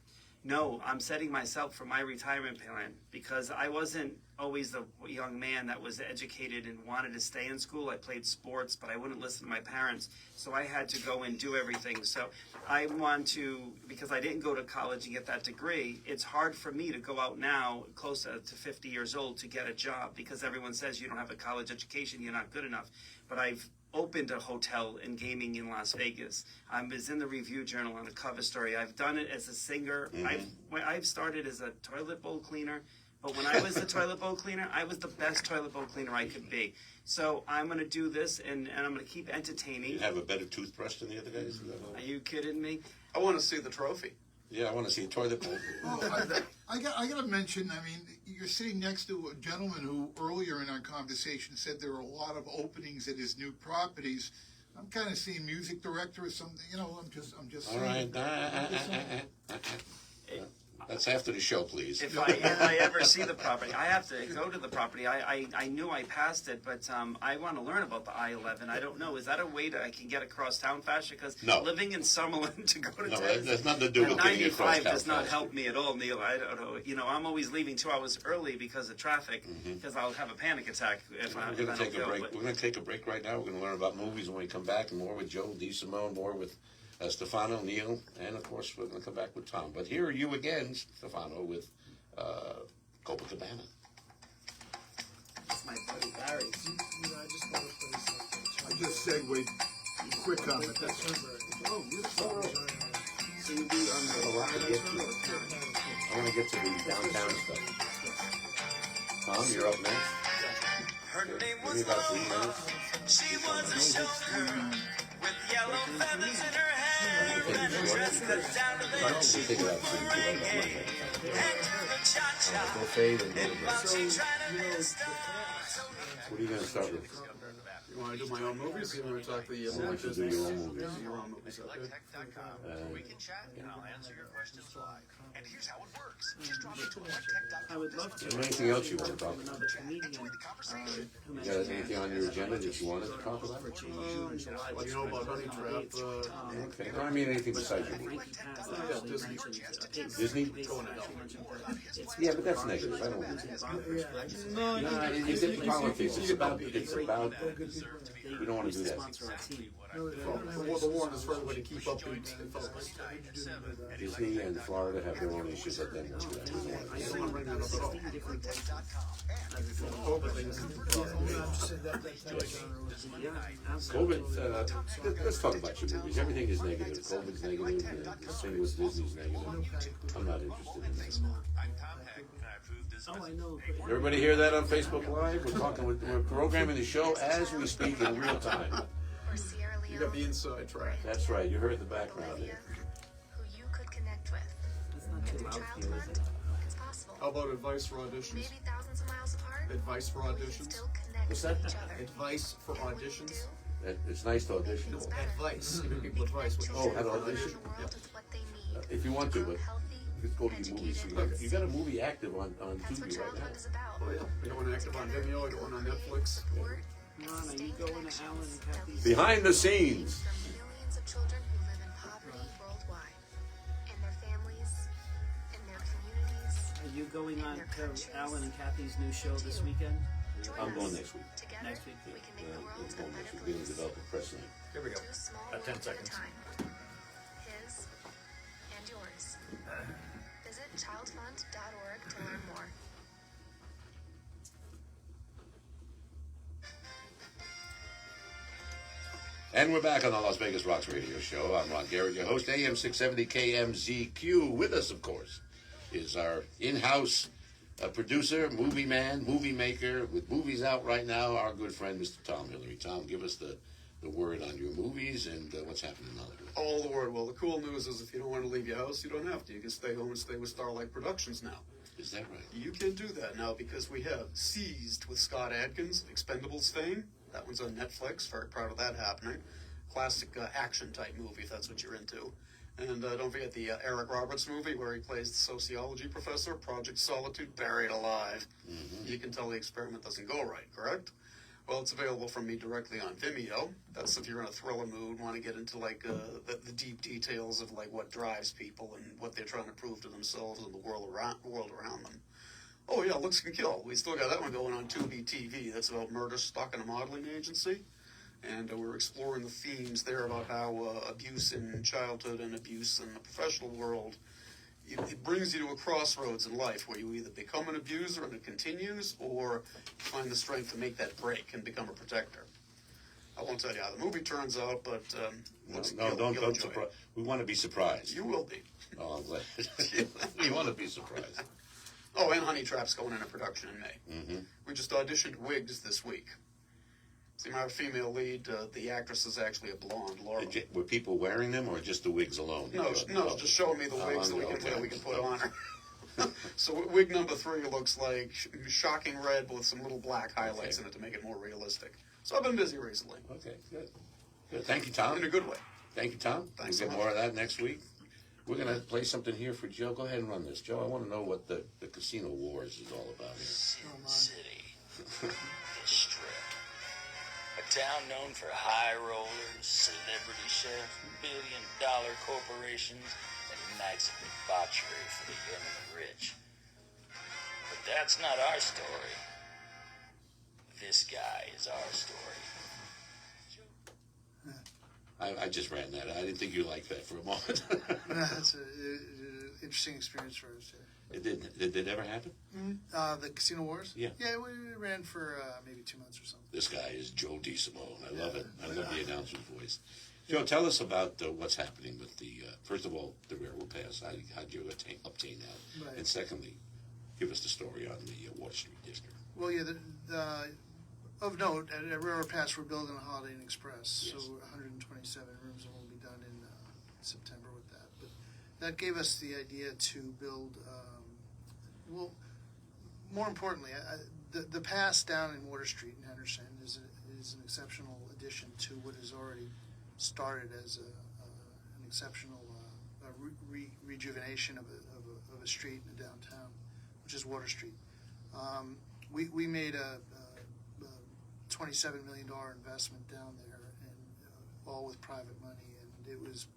No, I'm setting myself for my retirement plan because I wasn't always the young man that was educated and wanted to stay in school. I played sports, but I wouldn't listen to my parents, so I had to go and do everything. So I want to, because I didn't go to college and get that degree, it's hard for me to go out now, close to 50 years old, to get a job because everyone says you don't have a college education, you're not good enough. But I've opened a hotel and gaming in Las Vegas. I was in the Review Journal on a cover story. I've done it as a singer. I've started as a toilet bowl cleaner, but when I was a toilet bowl cleaner, I was the best toilet bowl cleaner I could be. So I'm going to do this, and I'm going to keep entertaining. You have a better toothbrush than the other guys? Are you kidding me? I want to see the trophy. Yeah, I want to see a toilet bowl. I got to mention, you're sitting next to a gentleman who earlier in our conversation said there are a lot of openings at his new properties. I'm kind of seeing music director or something. You know, I'm just All saying. right. That's after the show, please. If I ever see the property, I have to go to the property. I knew I passed it, but I want to learn about the I-11. I don't know. Is that a way that I can get across town faster? Because No. living in Summerlin to go to No, town, there's nothing to do with getting across 95 town does not faster. help me at all, Neil. I don't know. You know, I'm always leaving 2 hours early because of traffic, because I'll have a panic attack if I We're going to don't take a go. break. But We're going to take a break right now. We're going to learn about movies when we come back, and more with Joe DeSimone, more with Stefano, Neil, and of course we're going to come back with Tom. But here are you again, Stefano, with Copacabana. It's my buddy Barry. You know, I just bought a place like I just segued. Quick comment. That's Oh, beautiful. So you do on I the want to get to. I want to get to the downtown stuff. Tom, you're up next. Her name Give me was about 3 Lola. minutes. She was a showgirl with yellow feathers in her hair and a dress cut down to the We'll take it out so you can write down my and the cha-cha. Go fade and go to break. While she tried to make a star. What are you going to start with? You want to do my own movies? Or you want to talk the I want movie you to do business? your own movies. Do your own movies, okay? We can chat and I'll answer your questions live. And here's how it works. Just drop into electech.com. I would love to. Is there anything else you want to talk about? Another comedian. Who You got anything on your agenda that you wanted to talk about? What do you know about Honey Trap? Okay. No, I mean anything besides your movie. Disney? Yeah, but that's negative. I don't want to. No, you get the politics. It's about. We don't want to do that. The warrant is for everybody to keep up and focus. Disney and Florida have their own issues that then won't do that. We don't want to do I don't want to bring that up at all. COVID, let's talk about your movies. Everything is negative. COVID's negative, and this thing with Disney's negative. I'm not interested in that. Oh, I know. Everybody hear that on Facebook Live? We're programming the show as we speak in real time. Or Sierra You got the Leone, inside track. That's right. You heard the background Bolivia, there. who you could connect with. It's not too loud Child here, is fund, it? it's possible. How about advice for auditions? Maybe thousands of miles apart, Advice for we can auditions? still connect What's with that? each other. Advice for And when you auditions? do, It's nice to audition. it's better. Advice. Giving people advice. Oh, how to audition? The world with what they need. If you want to, but Healthy, just go to your movies. You got a movie active on that's what Tubi Child right Fund now. is about. Oh, yeah. You don't want to active on Vimeo, you don't want on Netflix. Support, Ron, are you going to Alan and Kathy's? Behind the scenes. from millions of children who live in poverty worldwide, in their families, in their communities. Are you going on to Alan and Kathy's new show this weekend? I'm going next week. Together, Next week. we can make the world We're going a next better week. We're going to place. develop a press night. Here we go. 2 small At 10 worlds seconds. at a time. His and yours. Visit childfund.org to learn more. And we're back on the Las Vegas Rocks radio show. I'm Ron Garrett, your host, AM 670 KMZQ. With us, of course, is our in-house producer, movie man, movie maker, with movies out right now, our good friend, Mr. Tom Hillary. Tom, give us the word on your movies and what's happening in Hollywood. All the word. Well, the cool news is if you don't want to leave your house, you don't have to. You can stay home and stay with Starlight Productions now. Is that right? You can do that now because we have Seized with Scott Adkins, Expendables fame. That one's on Netflix. Very proud of that happening. Classic action type movie if that's what you're into. And don't forget the Eric Roberts movie where he plays the sociology professor, Project Solitude, Buried Alive. Mm-hmm. You can tell the experiment doesn't go right, correct? Well, it's available from me directly on Vimeo. That's if you're in a thriller mood, want to get into like the deep details of like what drives people and what they're trying to prove to themselves and the world around them. Oh yeah, Looks Can Kill. We still got that one going on Tubi TV. That's about murder stuck in a modeling agency. And we're exploring the themes there about how abuse in childhood and abuse in the professional world, it brings you to a crossroads in life where you either become an abuser and it continues, or find the strength to make that break and become a protector. I won't tell you how the movie turns out, but Don't surprise. We want to be surprised. You will be. Oh, I'm glad. We want to be surprised. Oh, and Honey Trap's going into production in May. Mm-hmm. We just auditioned wigs this week. See, my female lead, the actress is actually a blonde, Laura. Were people wearing them or just the wigs alone? No, just showing me the wigs that we can put on her. So wig number 3 looks like shocking red with some little black highlights in it to make it more realistic. So I've been busy recently. Okay, good. Good. Thank you, Tom. In a good way. Thank you, Tom. Thanks We'll so get much. more of that next week. We're going to play something here for Joe. Go ahead and run this. Joe, I want to know what the Casino Wars is all about here. Sin City, the Strip. A town known for high rollers, celebrity chefs, billion-dollar corporations, and nights of debauchery for the young and the rich. But that's not our story. This guy is our story. I just ran that. I didn't think you liked that for a moment. That's an interesting experience for us. Yeah. Did it ever happen? The Casino Wars? Yeah. Yeah, we ran for maybe 2 months or something. This guy is Joe DeSimone. I love it. I love the announcer's voice. Joe, tell us about what's happening with the, first of all, the railroad pass. How'd you obtain that? Right. And secondly, give us the story on the Water Street District. Well, yeah, of note, at Railroad Pass, we're building a Holiday Inn Express, Yes. so 127 rooms, and we'll be done in September with that. But that gave us the idea to build, well, more importantly, the pass down in Water Street in Henderson is an exceptional addition to what has already started as an exceptional rejuvenation of a street in the downtown, which is Water Street. We made a $27 million investment down there, and all with private money, and it was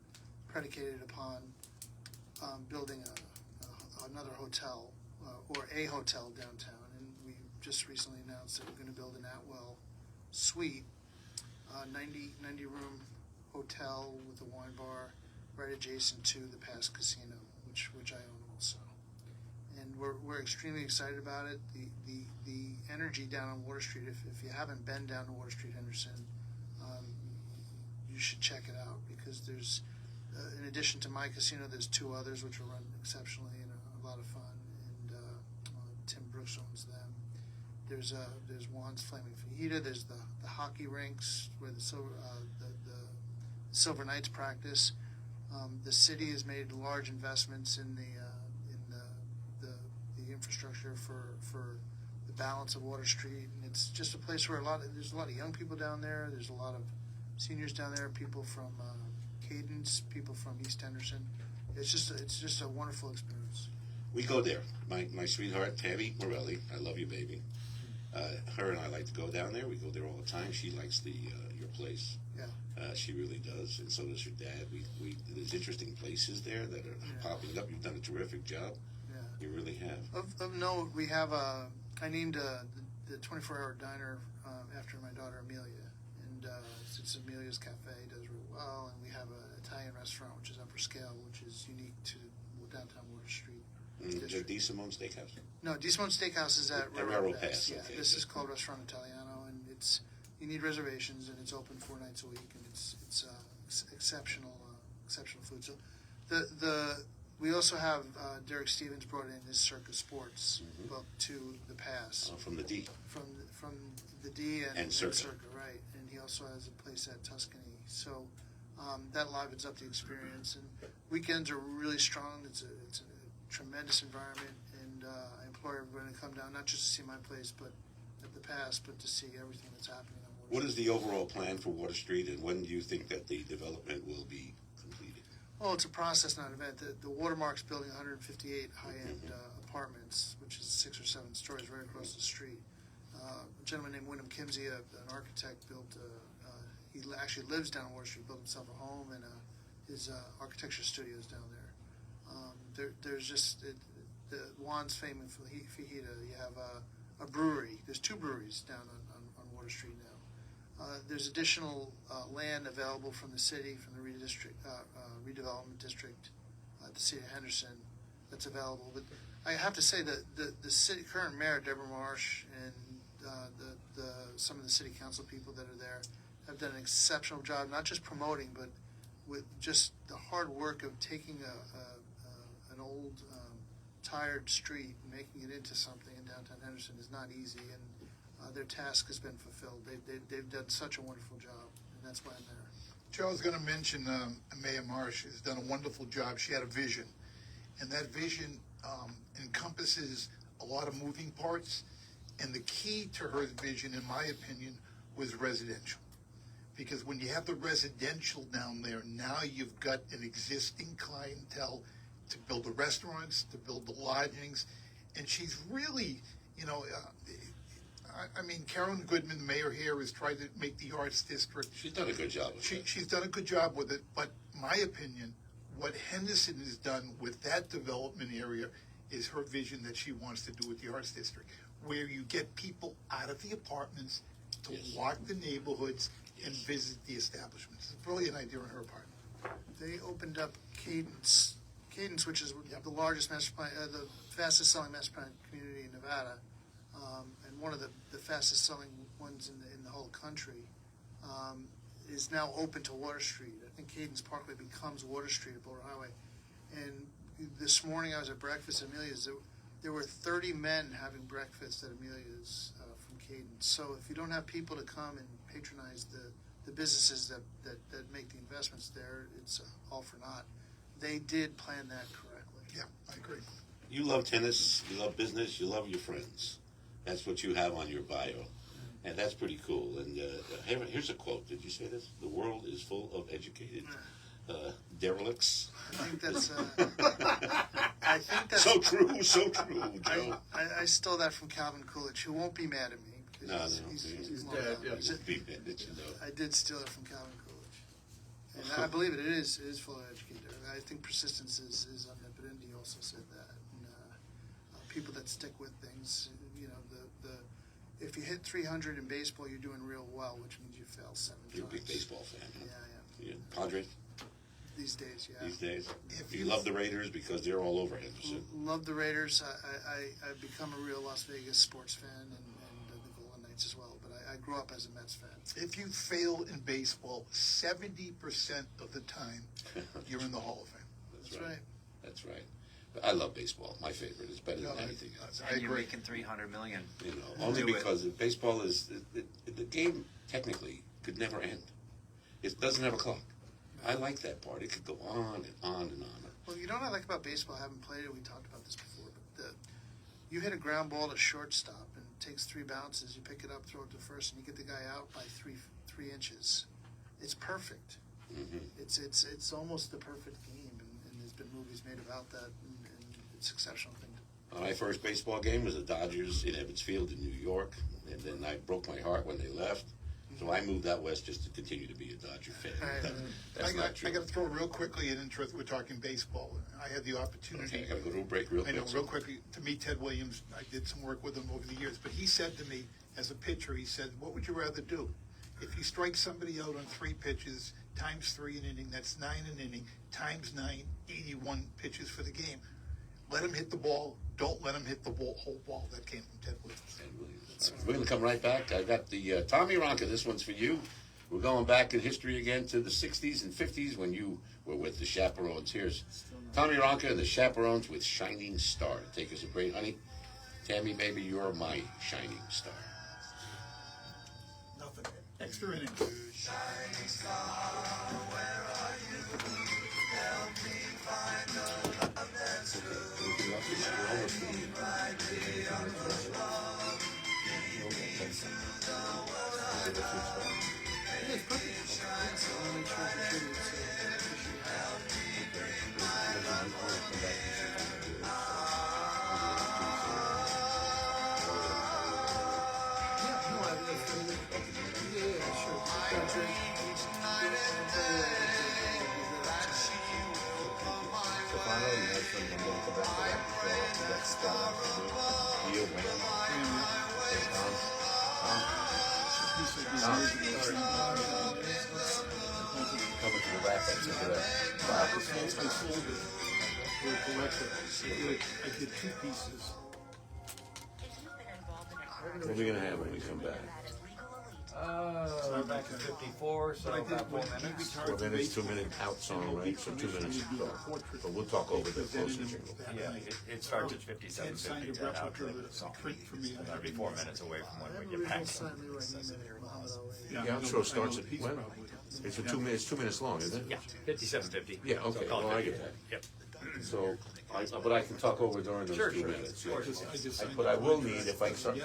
predicated upon building another hotel or a hotel downtown. And we just recently announced that we're going to build an Atwell suite, 90 room hotel with a wine bar right adjacent to the Pass Casino, which I own also. And we're extremely excited about it. The energy down on Water Street, if you haven't been down to Water Street, Henderson, you should check it out, because there's, in addition to my casino, there's 2 others which are run exceptionally and a lot of fun. And Tim Brooks owns them. There's Juan's Flaming Fajita. There's the hockey rinks where the Silver Knights practice. The city has made large investments in the infrastructure for the balance of Water Street, and it's just a place where there's a lot of young people down there. There's a lot of seniors down there, people from Cadence, people from East Henderson. It's just a wonderful experience. We go there. My sweetheart, Tammy Morelli, I love you, baby. Her and I like to go down there. We go there all the time. She likes your place. Yeah. She really does, and so does her dad. There's interesting places there that are popping up. You've done a terrific job. Yeah. You really have. Of note, we have I named the 24-hour diner after my daughter Amelia, and it's Amelia's Cafe, does really well, and we have an Italian restaurant which is upper scale, which is unique to downtown Water Street. The DeSimone Steakhouse? No, DeSimone Steakhouse is at Railroad Pass. Yeah, Okay, this good. is called Restaurant Italiano, and you need reservations, and it's open 4 nights a week, and it's exceptional food. So we also have Derek Stevens brought in his Circus Sports book to the Pass. From the D. From the D and Circa. Right, and he also has a place at Tuscany. So that livens up the experience, and weekends are really strong. It's a tremendous environment, and I implore everybody to come down, not just to see my place, but at the Pass, but to see everything that's happening on Water What Street. is the overall plan for Water Street, and when do you think that the development will be completed? Well, it's a process, not an event. The Watermark's building 158 high-end apartments, which is 6 or 7 stories right across the street. A gentleman named Wyndham Kimsey, an architect, built. He actually lives down on Water Street, built himself a home, and his architecture studios down there. There's just the Juan's Famous Fajita. You have a brewery. There's 2 breweries down on Water Street now. There's additional land available from the city, from the redevelopment district, the city of Henderson, that's available. But I have to say that the city current mayor, Deborah Marsh, and some of the city council people that are there have done an exceptional job, not just promoting, but with just the hard work of taking an old tired street and making it into something in downtown Henderson is not easy, and their task has been fulfilled. They've done such a wonderful job, and that's why I'm there. Joe, I was going to mention Mayor Marsh has done a wonderful job. She had a vision, and that vision encompasses a lot of moving parts, and the key to her vision, in my opinion, was residential. because when you have the residential down there, now you've got an existing clientele to build the restaurants, to build the lodgings, and she's really, you know, I mean, Carolyn Goodman, the mayor here, has tried to make the arts district. She's done a good job with it. She's done a good job with it, but my opinion, what Henderson has done with that development area is her vision that she wants to do with the arts district, where you get people out of the apartments to walk the neighborhoods and visit the establishments. It's a brilliant idea on her part. They opened up Cadence, which is the largest master plan, the fastest selling master plan community in Nevada, and one of the fastest selling ones in the whole country, is now open to Water Street. I think Cadence Parkway becomes Water Street at Boulder Highway. And this morning I was at breakfast at Amelia's. There were 30 men having breakfast at Amelia's from Cadence. So if you don't have people to come and patronize the businesses that make the investments there, it's all for naught. They did plan that correctly. Yeah, I agree. You love tennis, you love business, you love your friends. That's what you have on your bio. And that's pretty cool. And here's a quote. Did you say this? The world is full of educated derelicts. I think that's so true, so true, Joe. I stole that from Calvin Coolidge, who won't be mad at me. No, he's dead. I did steal it from Calvin Coolidge. And I believe it is full of educated. I think persistence is omnipotent. He also said that. And, people that stick with things, you know, if you hit 300 in baseball, you're doing real well, which means you fail 7 times. You're a big baseball fan, huh? Yeah. Padres? These days, yeah. These days? You love the Raiders because they're all over Henderson. Love the Raiders. I've become a real Las Vegas sports fan and the Golden Knights as well, but I grew up as a Mets fan. If you fail in baseball 70% of the time, you're in the Hall of Fame. That's right. That's right. But I love baseball. My favorite. It's better than anything else. And you're making $300 million. You know, only because baseball is the game. Technically, could never end. It doesn't have a clock. I like that part. It could go on and on and on. Well, you know what I like about baseball? I haven't played it. We talked about this before. But you hit a ground ball to shortstop, and it takes 3 bounces. You pick it up, throw it to first, and you get the guy out by 3 inches. It's perfect. Mm-hmm. It's almost the perfect game, and there's been movies made about that, and it's an exceptional thing. My first baseball game was the Dodgers in Ebbets Field in New York, and then I broke my heart when they left. So I moved out west just to continue to be a Dodger fan. That's not true. I got to throw real quickly in interest. We're talking baseball. I had the opportunity. Okay, I got to go to a break real quick. I know, real quickly, to meet Ted Williams. I did some work with him over the years, but he said to me, as a pitcher, he said, "What would you rather do? If you strike somebody out on 3 pitches, times 3 an inning, that's 9 an inning, times 9, 81 pitches for the game. Let him hit the ball. Don't let him hit the whole ball." That came from Ted Williams. We're going to come right back. I got the Tommy Ronca. This one's for you. We're going back in history again to the 60s and 50s when you were with the Chaperones. Here's Tommy Ronca and the Chaperones with Shining Star. Take us a break, honey. Tammy, baby, you're my shining star. Nothing. Extra inning. Shining star, where are you? Help me find the love that's true. Shining brightly on the wall. Lead me to the world above. Make me shine so bright. Help me bring my love home here. I dream each night and day that she will come my way. My friend, star above, light my way Coming to the wrap-ups of I sold it for a collector. I did 2 pieces. What are we going to have when we come back? We're back to 54, so about 4 minutes. 4 minutes, 2 minute out song, right? So 2 minutes. But we'll talk over the closing jingle. Yeah, it starts at 57:50 to out the song. That'll be 4 minutes away from when we get back. Yeah, I'm sure it starts at when? It's 2 minutes. 2 minutes long, isn't it? Yeah, 57:50. Yeah. Okay. So Well, I get that. Yep. So, but I can talk over during those 2 minutes. Yeah. But I will need, if I start, you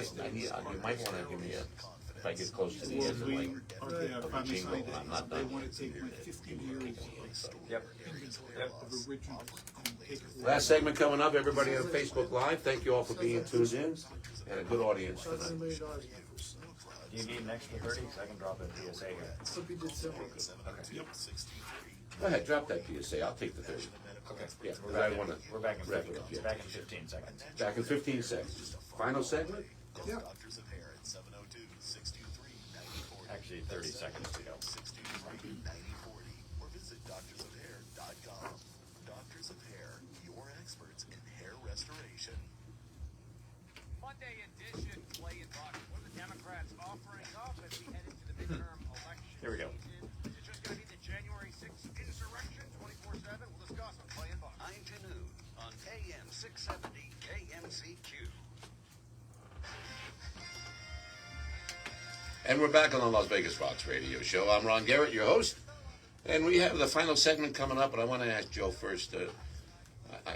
might want to give me if I get close to the end of my I promise jingle, I I'm not they done. want to take my 15 years Yep. of originals and take it. Last segment coming up, everybody on Facebook Live, thank you all for being tuned in, and a good audience tonight. Do you need an extra 30? Because I can drop a PSA here. Somebody did so. Yep. Go ahead, drop that PSA, I'll take the 30. Okay. Yeah, We're because I back, want to we're back in wrap 15, it up, yeah. back in 15 seconds. Back in 15 seconds. Final segment? Yeah. Actually, 30 seconds to go. Or visit doctorsofhair.com. Doctors of Hair, your experts in hair restoration. Monday edition, play it box. What are the Democrats offering up as we head into the midterm election? Here we go. Is it just going to be the January 6th insurrection 24/7? We'll discuss on Play It Box. 9 to noon on AM 670 KMCQ. And we're back on the Las Vegas Rocks radio show. I'm Ron Garrett, your host. And we have the final segment coming up, but I want to ask Joe first.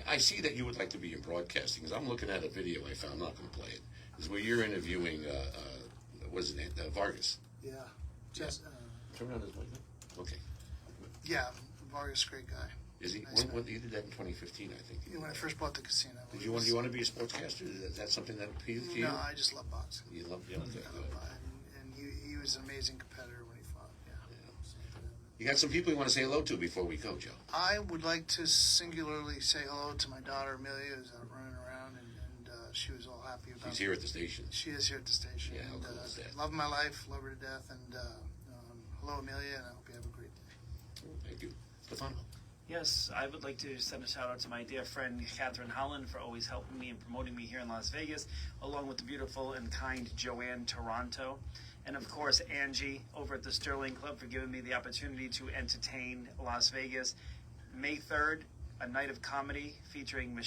I see that you would like to be in broadcasting, because I'm looking at a video I found. I'm not going to play it. It's where you're interviewing, what is his name? Vargas. Yeah. Just, Turn around this way. Okay. yeah, Vargas, great guy. Is he? Nice When you did that in 2015, I think. When I first bought the casino. Did you want to be a sportscaster? Is that something that appeals to you? No, I just love boxing. You love it? Okay, good. And he was an amazing competitor when he fought. Yeah. You got some people you want to say hello to before we go, Joe? I would like to singularly say hello to my daughter Amelia, who's out running around, and she was all happy about. She's here at the station. She is here at the station. Yeah, how and, cool is that? Love my life, love her to death, and hello Amelia, and I hope you have a great day. Thank you, Stefano. Yes, I would like to send a shout out to my dear friend Catherine Holland for always helping me and promoting me here in Las Vegas, along with the beautiful and kind Joanne Toronto. And of course, Angie over at the Sterling Club for giving me the opportunity to entertain Las Vegas. May 3rd, a night of comedy featuring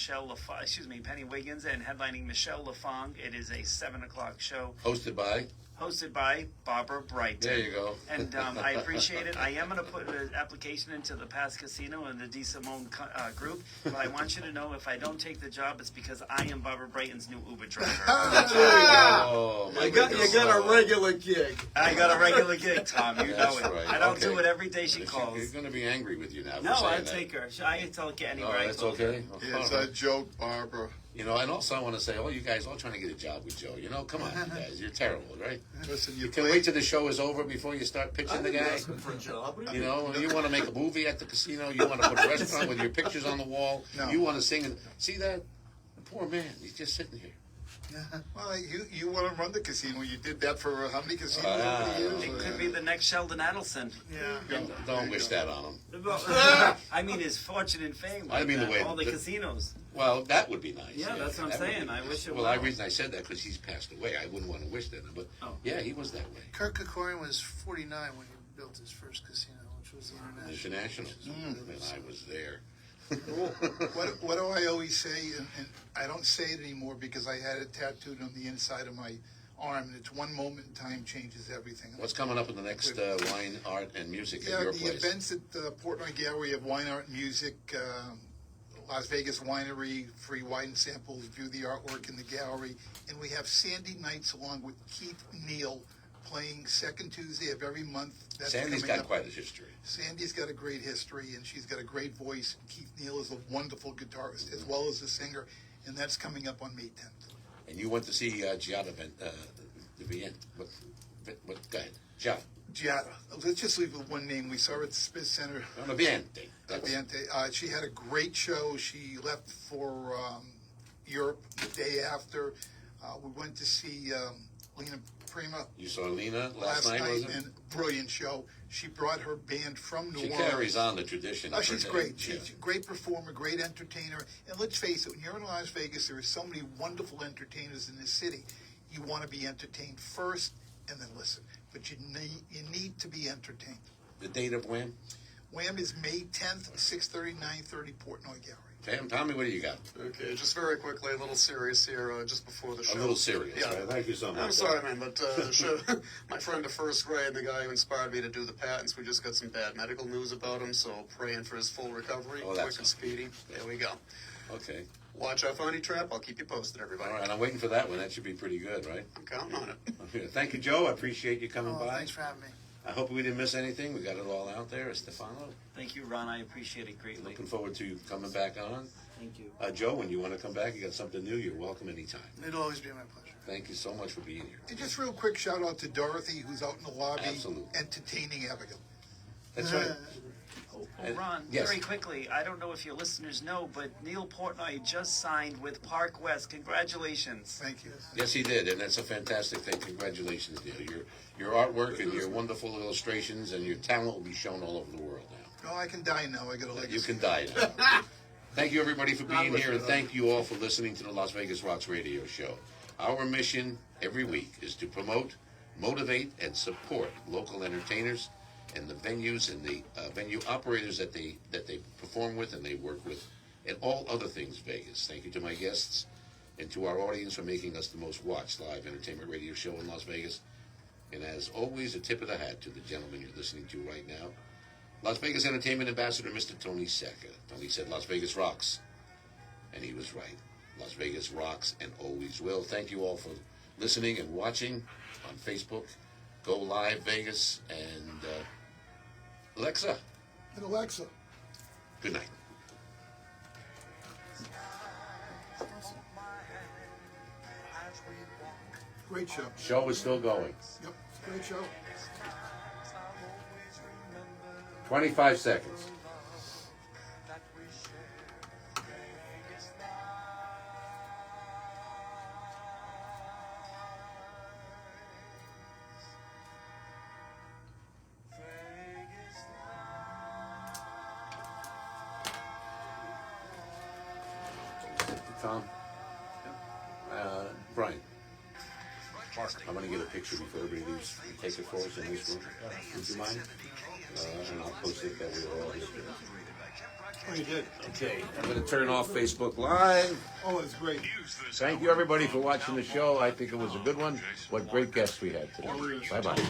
Penny Wiggins and headlining Michelle LaFong. It is a 7 o'clock show. Hosted by Barbara Brighton. There you go. And I appreciate it. I am going to put an application into the Pass Casino and the DeSimone group, but I want you to know if I don't take the job, it's because I am Barbara Brighton's new Uber driver. Oh, you got a regular gig. I got a regular gig, Tom. You know it. Right. I don't do it every day she calls. She's going to be angry with you now. No, for saying I that. take her. I tell her anywhere Oh, I that's go. okay. It's a joke, Barbara. You know, and also I want to say, you guys all trying to get a job with Joe. You know, come on, you guys. You're terrible, right? Listen, You can wait till the show is over before you start pitching the guy. For a job. You know, you want to make a movie at the casino. You want to put a restaurant with your pictures on the wall. No. You want to sing. And see that? The poor man. He's just sitting here. Well, you want to run the casino. You did that for how many casinos Ah, over the years? It could be the next Sheldon Adelson. Yeah. Don't wish that on him. I mean, his fortune and fame. I mean the way all the casinos. Well, that would be nice. Yeah, that's what I'm that would saying. be I nice. wish it Well, were. the reason I said that because he's passed away. I wouldn't want to wish that, on him, but yeah, he was that way. Kirk Kerkorian was 49 when he built his first casino, which was the International. International. And I was there. What do I always say? And I don't say it anymore because I had it tattooed on the inside of my arm. And it's one moment in time changes everything. What's coming up in the next wine, art, and music at Yeah, your the place? events at the Portnoy Gallery of Wine, Art, and Music, Las Vegas Winery, free wine samples, view the artwork in the gallery. And we have Sandy Nights along with Keith Neal playing second Tuesday of every month. That's Sandy's coming got up. quite a history. Sandy's got a great history, and she's got a great voice. Keith Neal is a wonderful guitarist as well as a singer, and that's coming up on May 10th. And you went to see Giada Viente. Go ahead. Giada. Let's just leave with one name. We saw her at the Smith Center. Viente. Viente. She had a great show. She left for Europe the day after. We went to see Lena Prima. You saw Lena last night, was it? And brilliant show. She brought her band from New She Orleans. carries on the tradition. Oh, she's great. She's a great performer, great entertainer. And let's face it, when you're in Las Vegas, there are so many wonderful entertainers in this city. You want to be entertained first and then listen. But you need to be entertained. The date of when? Wham is May 10th, 6:30, 9:30, Portnoy Gallery. Tommy, what do you got? Okay, just very quickly, a little serious here, just before the show. A little serious, Yeah. right? Thank you so much. I'm sorry, man, but my friend of first grade, the guy who inspired me to do the patents, we just got some bad medical news about him, so praying for his full recovery, quick and speedy. There we go. Okay. Watch out for honey trap. I'll keep you posted, everybody. All right, I'm waiting for that one. That should be pretty good, right? I'm counting on it. Okay. Thank you, Joe. I appreciate you coming by. Thanks for having me. I hope we didn't miss anything. We got it all out there. Stefano, Thank you, Ron. I appreciate it greatly. looking forward to you coming back on. Thank you. Joe, when you want to come back, you got something new, you're welcome anytime. It'll always be my pleasure. Thank you so much for being here. And just real quick shout out to Dorothy, who's out in the lobby, Absolutely. entertaining Abigail. That's right. Oh, Ron, yes. very quickly, I don't know if your listeners know, but Neil Portnoy just signed with Park West. Congratulations. Thank you. Yes, he did, and that's a fantastic thing. Congratulations, Neil. Your artwork and your wonderful illustrations and your talent will be shown all over the world now. No, I can die now. I got a legacy. You can die now. Thank you, everybody, for being here, and thank you all for listening to the Las Vegas Rocks radio show. Our mission every week is to promote, motivate, and support local entertainers and the venues and the venue operators that they perform with and they work with, and all other things Vegas. Thank you to my guests and to our audience for making us the most watched live entertainment radio show in Las Vegas. And as always, a tip of the hat to the gentleman you're listening to right now, Las Vegas Entertainment Ambassador, Mr. Tony Secca. Tony said Las Vegas rocks, and he was right. Las Vegas rocks and always will. Thank you all for listening and watching on Facebook. Go Live Vegas, and Alexa, And Alexa. good night. Great show. Show is still going. Yep, great show. 25 seconds. Tom? Brian? I'm going to get a picture before everybody leaves. You take it for us in this room. Would you mind? And I'll post it that we're all here. Oh, you did? Okay, I'm going to turn off Facebook Live. Oh, it's great. Thank you, everybody, for watching the show. I think it was a good one. What great guests we had today. Bye-bye.